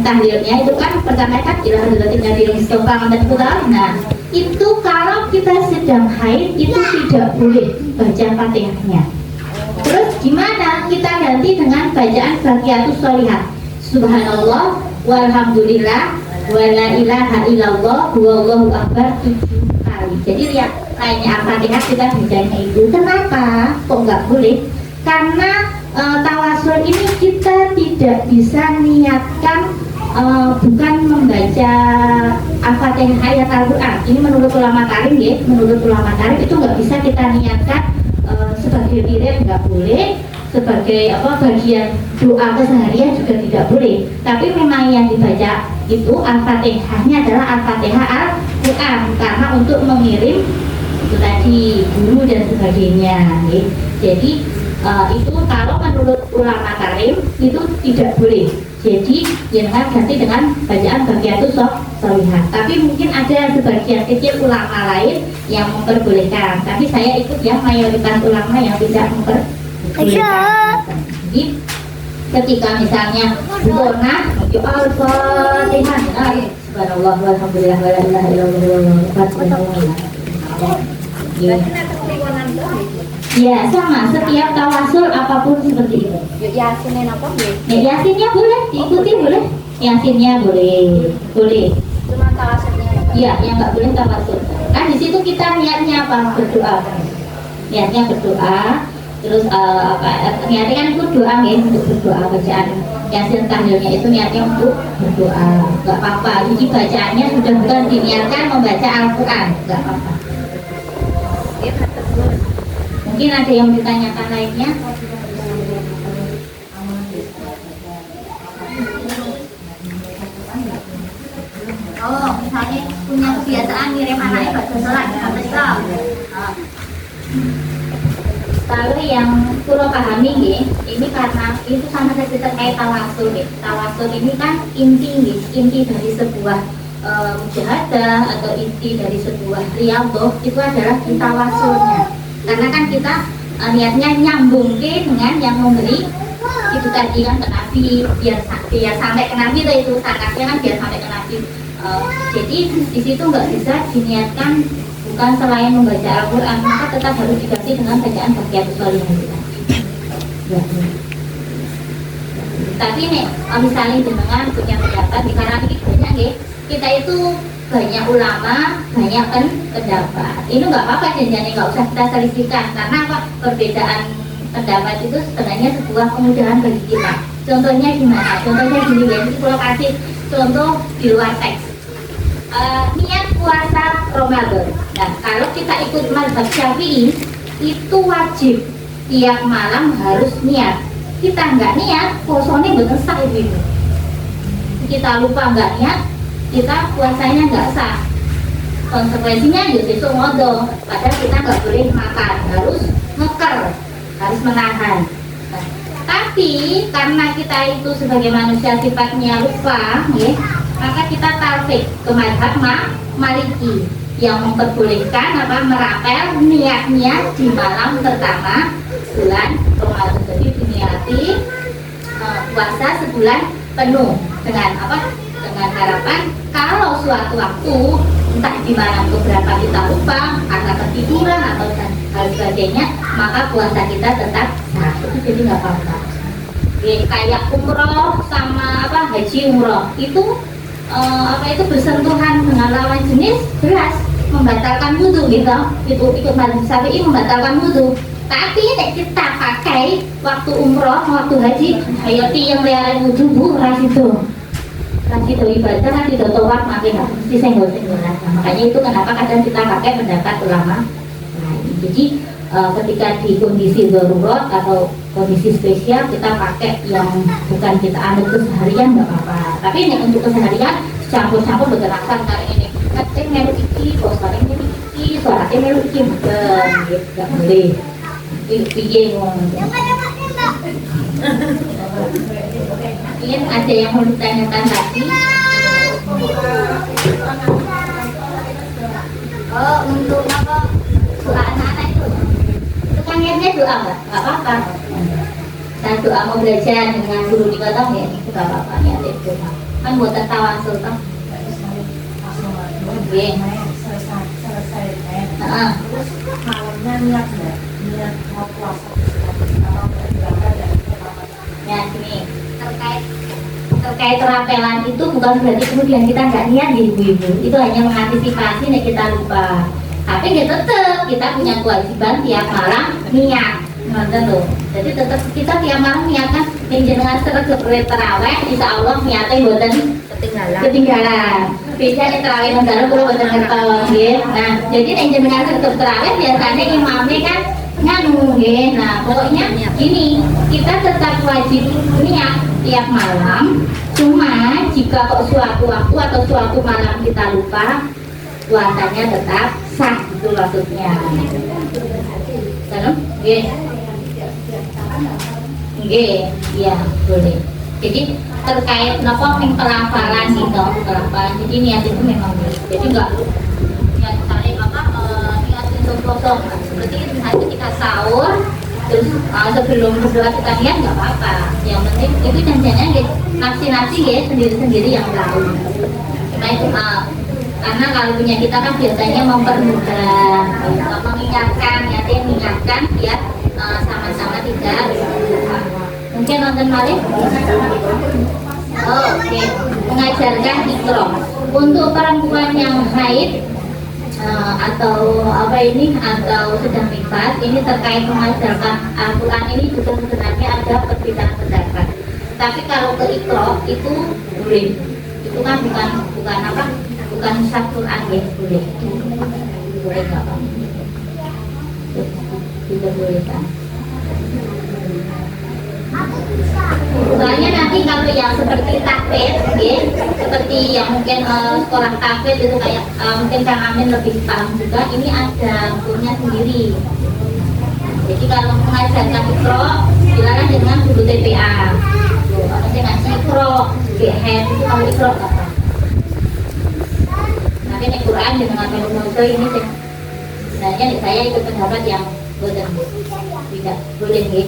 tahlilnya itu kan pertama kan ilah al-goroh tinggal di Mustafa dan Putar. Nah itu kalau kita sedang haid itu tidak boleh baca Fatihahnya. Terus gimana? Kita ganti dengan bacaan Baqiyatus Sholihah, Subhanallah walhamdulillah wala ilaha illallah wallahu akbar 7 kali. Jadi lihat lainnya Al-Fatihah kita bacanya itu. Kenapa? Kok nggak boleh? Karena tawasul ini kita tidak bisa niatkan bukan membaca Al-Fatihah ayat Al-Quran. Ini menurut ulama karim ya, menurut ulama karim itu nggak bisa kita niatkan sebagai wirid, nggak boleh, sebagai bagian doa keseharian juga tidak boleh. Tapi memang yang dibaca itu Al-Fatihahnya adalah Al-Fatihah Al-Quran karena untuk mengirim itu tadi guru dan sebagainya ya. Jadi itu kalau menurut ulama karim itu tidak boleh. Jadi jangan ganti dengan bacaan Baqiyatus Sholihah. Tapi mungkin ada sebagian kecil ulama lain yang memperbolehkan. Tapi saya ikut yang mayoritas ulama yang tidak memperbolehkan. Jadi ketika misalnya Bona doa Al-Fatihah, subhanallah walhamdulillah wala ilaha illallah. Ya. Ya sama, setiap tawasul apapun seperti itu. Yuk Yasinin apa ya? Yasinnya boleh, diikuti boleh. Yasinnya boleh. Cuma tawasulnya. Iya, yang nggak boleh tawasul. Kan di situ kita niatnya apa? Berdoa. Niatnya berdoa. Terus niatnya kan itu doa ya, untuk berdoa. Bacaan Yasin tahlilnya itu niatnya untuk berdoa. Nggak apa-apa. Jadi bacaannya sudah bukan diniatkan membaca Al-Quran. Nggak apa-apa. Mungkin ada yang ditanyakan lainnya. Oh, misalnya punya kebiasaan ngirim anaknya baca sholat sampai Islam. Kalau yang kurang pahami ya, ini karena itu sama saja terkait tawasul ya. Tawasul ini kan inti dari sebuah mujahadah atau inti dari sebuah riyadhah itu adalah tawasulnya. Karena kan kita niatnya nyambung dengan yang memberi itu tadi kan ke Nabi, biar sampai ke Nabi itu sangatnya kan biar sampai ke Nabi. Jadi di situ nggak bisa diniatkan bukan selain membaca Al-Quran, maka tetap harus diganti dengan bacaan Baqiyatus Shalihin tadi. Ya. Tapi nih misalnya dengan punya pendapat di karena ini banyak ya, kita itu banyak ulama, banyak pendapat. Ini nggak apa-apa, janjiannya nggak usah kita selisihkan karena apa? Perbedaan pendapat itu sebenarnya sebuah kemudahan bagi kita. Contohnya gimana? Contohnya gini ya, jadi kalau kasih contoh di luar teks. Niat puasa Ramadan. Nah, kalau kita ikut mazhab Syafi'i itu wajib tiap malam harus niat. Kita nggak niat, puasanya bener sah itu. Kita lupa nggak niat, kita puasanya nggak sah. Konsekuensinya ya besok ngodo. Padahal kita nggak boleh makan, harus ngeker, harus menahan. Nah, tapi karena kita itu sebagai manusia sifatnya lupa, ya, maka kita tarik ke mazhab Maliki yang memperbolehkan merapel niat-niat di malam pertama bulan Ramadan. Jadi diniati puasa sebulan penuh dengan dengan harapan kalau suatu waktu entah di malam keberapa kita lupa karena ketiduran atau hal sebagainya, maka puasa kita tetap sah. Itu jadi nggak apa-apa. Kayak umroh sama haji umroh itu itu bersentuhan dengan lawan jenis, jelas membatalkan wudhu gitu. Itu ikut mazhab Syafi'i membatalkan wudhu. Tapi nek kita pakai waktu umroh, waktu haji, hayati yang leren wudhu bu, rasido ibadah kan tidak tawaf makin mesti senggol-senggolan. Nah, makanya itu kenapa kadang kita pakai pendapat ulama. Nah, jadi ketika di kondisi darurat atau kondisi spesial kita pakai yang bukan kita anut keseharian nggak apa-apa. Tapi ini untuk keseharian campur-campur bergerakan kali ini. Kadang melu iki, suaranya melu iki, suaranya melu iki bukan, nggak boleh. Piye ngomong. Mungkin ada yang mau ditanyakan lagi. Oh, untuk doa anak-anak itu kan niatnya doa nggak apa-apa. Nah, doa mau belajar dengan guru di kota ya, itu nggak apa-apa, niatnya doa. Kan buat tawasul kan. Oke. Selesai. Terus malamnya niat mau puasa. Ya sini terkait terapelan itu bukan berarti kemudian kita nggak niat di ibu-ibu. Itu hanya mengantisipasi nih kita lupa. Tapi tetap kita punya kewajiban tiap malam niat. Nonton loh. Jadi tetap kita tiap malam niatkan dengan seret terawih. Insya Allah niatnya buatan ketinggalan. Beda nih terawih negara kalau buatan ketahuan gitu. Nah jadi dengan seret terawih biasanya imamnya kan nganu ya. Nah pokoknya gini, kita tetap wajib niat tiap malam. Cuma jika kok suatu waktu atau suatu malam kita lupa, puasanya tetap sah, itu maksudnya. Salam? Nggih. Nggih, iya boleh. Jadi terkait napa ning pelafalan gitu, pelafalan. Jadi niat itu memang boleh. Jadi enggak niat misalnya niat itu kosong. Seperti misalnya ketika sahur terus sebelum berdoa kita niat nggak apa-apa, yang penting itu janjinya nafsi ya sendiri-sendiri yang tahu. Nah itu karena kalau punya kita kan biasanya mempermudah, mengingatkan ya, mengingatkan ya, sama-sama tidak berdoa. Mungkin nonton balik. Oke, mengajarkan ikro untuk perempuan yang haid atau apa ini atau sedang nifas, ini terkait mengajarkan Al-Quran ini juga sebenarnya ada perbedaan pendapat. Tapi kalau ke ikro itu boleh, itu kan bukan apa, bukan satu Quran ya, boleh nggak apa, tidak boleh kan? Soalnya nanti kalau yang seperti takfir, ya, seperti yang mungkin sekolah takfir itu kayak mungkin Kang Amin lebih paham juga, ini ada hukumnya sendiri. Jadi kalau mengajarkan ikro, silakan dengan guru TPA. Kalau saya ngasih ikro, GHED itu kalau ikro apa? Nanti nih Quran dengan Al-Quran ini sebenarnya saya ikut pendapat yang tidak boleh ya.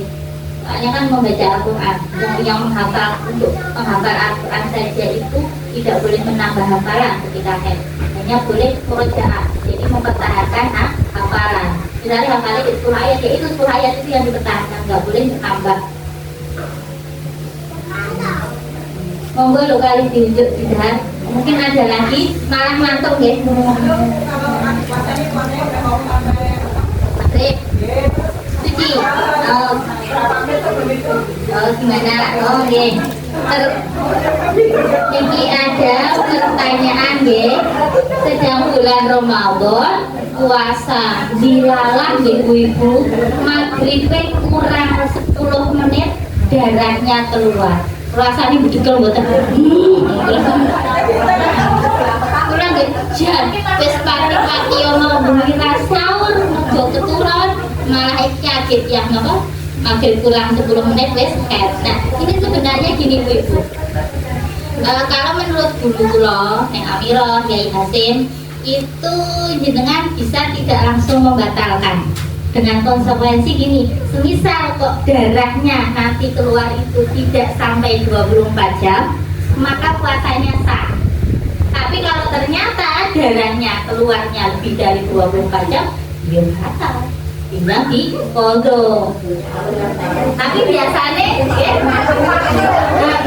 Soalnya kan membaca Al-Quran yang menghafal, untuk menghafal Al-Quran saja itu tidak boleh menambah hafalan ketika haid, hanya boleh murojaah, jadi mempertahankan hafalan. Misalnya hafalan itu 10 ayat, ya itu 10 ayat itu yang dipertahankan, nggak boleh menambah. Monggo lo kali diunjuk tidak, mungkin ada lagi malah ngantuk ya. Suci, gimana? Ini ada pertanyaan ya. Sedang bulan Ramadan, puasa dilalah ibu-ibu, maghribnya kurang 10 menit darahnya keluar. Rasanya betul betul. Kurang gejat, wis pati ono bengi sahur, mergo keturun, malah kaget ya napa? Maghrib kurang 10 menit wis head. Nah, ini sebenarnya gini Bu Ibu. Kalau menurut guru kula, Neng Amirah, Kiai Hasim, itu jenengan bisa tidak langsung membatalkan. Dengan konsekuensi gini, semisal kok darahnya nanti keluar itu tidak sampai 24 jam, maka puasanya sah. Tapi kalau ternyata darahnya keluarnya lebih dari 24 jam, ya batal. Tinggal di kodo. Tapi biasanya,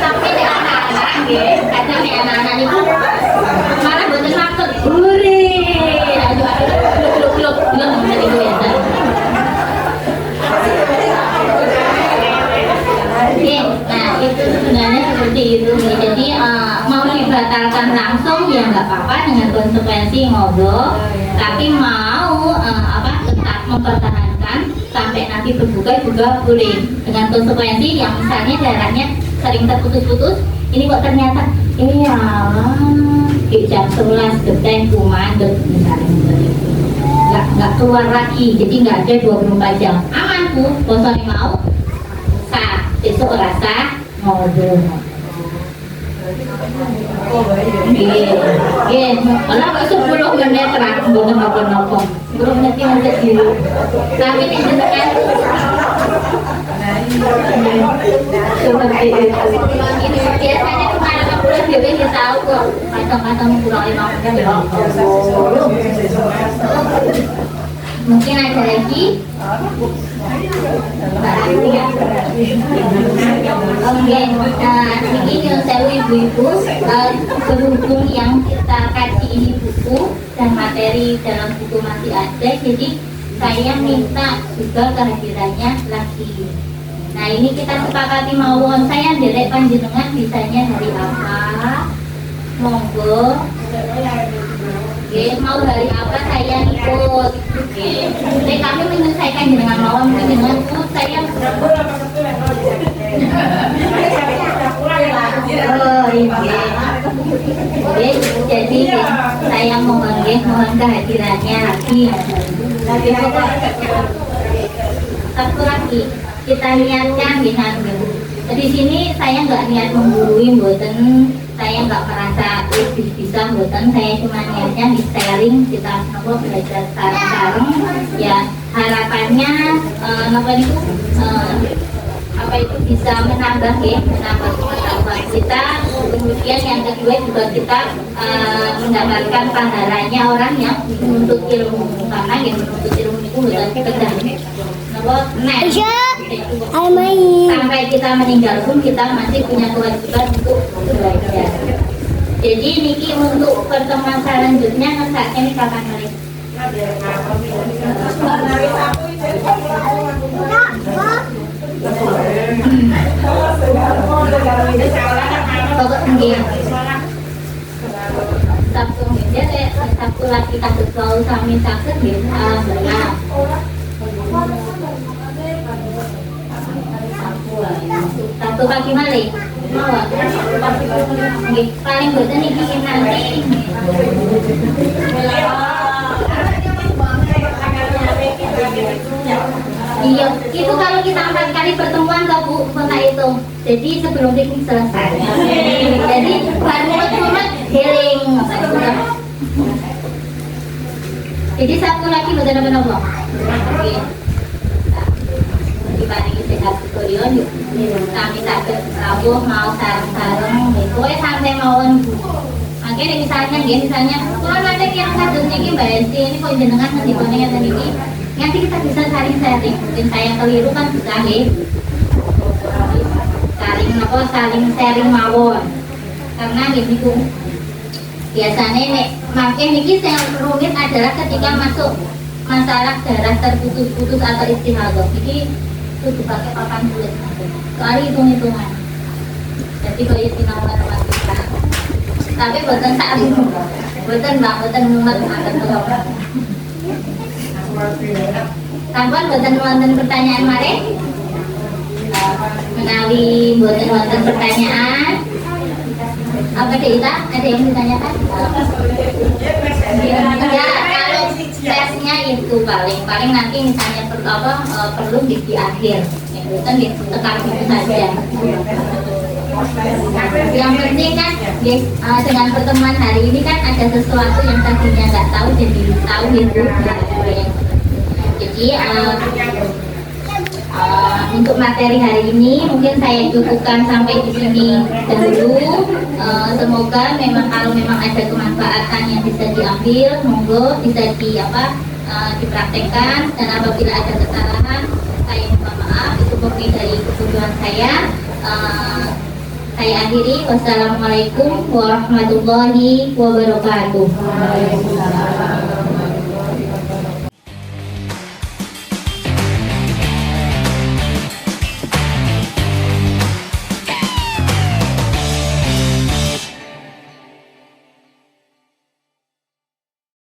tapi di anak-anak, kadang di anak-anak itu malah buatan maksud gurih. Belum jadi biasa. Nah itu sebenarnya seperti itu. Jadi mau dibatalkan langsung ya nggak apa-apa dengan konsekuensi ngobrol. Tapi mau tetap mempertahankan sampai nanti berbuka juga boleh dengan konsekuensi yang misalnya darahnya sering terputus-putus. Ini kok ternyata di jam 11 geteng kumandet misalnya nggak keluar lagi, jadi nggak ada 24 jam aman Bu, bosone mau sah, besok rasa ngobrol. Kalau masuk 10 menit terang, bukan apa-apa 10 menit yang ada dulu. Tapi ini jenengan seperti itu. Ini biasanya kemana pulang dia bisa tahu kok. Kacang-kacang pulang 5 menit ya. Mungkin ada lagi. Oke, ini saya ibu-ibu berhubung yang kita kaji ini buku dan materi dalam buku masih ada, jadi saya minta juga kehadirannya lagi. Nah ini kita sepakati mawon, saya derek panjenengan bisanya hari apa, monggo. Mau hari apa saya ikut. Jadi kami menyelesaikan dengan mawon, mungkin dengan saya. Oh iya. Jadi saya mohon kehadirannya lagi. Satu lagi kita niatkan di sini saya nggak niat menggurui, mboten saya nggak merasa lebih bisa buatan, saya cuma niatnya di sharing, kita nopo belajar bareng-bareng ya, harapannya nopo itu apa itu bisa menambah ya, menambah pengetahuan kita, kemudian yang kedua juga kita mendapatkan pahalanya orang yang menuntut ilmu, karena yang menuntut ilmu itu bukan sekedar nopo sampai kita meninggal pun kita masih punya kewajiban untuk belajar. Jadi niki untuk pertemuan selanjutnya ngesaknya ini kapan kali? Pokok nggih. Sabtu nggih, Sabtu lagi kados wau sami saged nggih. Alhamdulillah. Sabtu pagi malih. Mawon. Nggih, paling boten iki nanti. Iya, itu kalau kita 4 kali pertemuan kok Bu, kita hitung. Jadi sebelum itu selesai. Jadi bareng-bareng healing. Jadi Sabtu lagi boten apa-apa. Oke. Diparingi sehat Korea yuk. Kami saged rawuh mau sareng-sareng, kowe santai mawon Bu. Makanya misalnya kalau nanti yang kados niki Mbak Esti ini kok jenengan ngendikane ngeten iki, nanti kita bisa saling sharing. Mungkin saya keliru kan bisa nggih. Saling sharing mawon. Karena niku biasanya nek makin niki yang rumit adalah ketika masuk masalah darah terputus-putus atau istihadah. Iki kudu pakai papan tulis. Soalnya hitung-hitungan. Jadi kalau sinauan teman kita. Tapi boten sak boten Mbak, boten mumet akan tolong. Sampun boten wonten pertanyaan mare? Menawi boten wonten pertanyaan. Apa Dita? Ada yang ditanyakan? Ya, kalau tesnya itu paling nanti misalnya perlu di akhir. Yang boten ditekan itu saja. Yang penting kan dengan pertemuan hari ini kan ada sesuatu yang tadinya nggak tahu jadi tahu gitu. Jadi untuk materi hari ini mungkin saya cukupkan sampai di sini dahulu. Semoga kalau memang ada kemanfaatan yang bisa diambil, monggo bisa dipraktekkan, dan apabila ada kesalahan saya minta maaf, itu mungkin dari kebodohan saya. Saya akhiri, wassalamualaikum warahmatullahi wabarakatuh.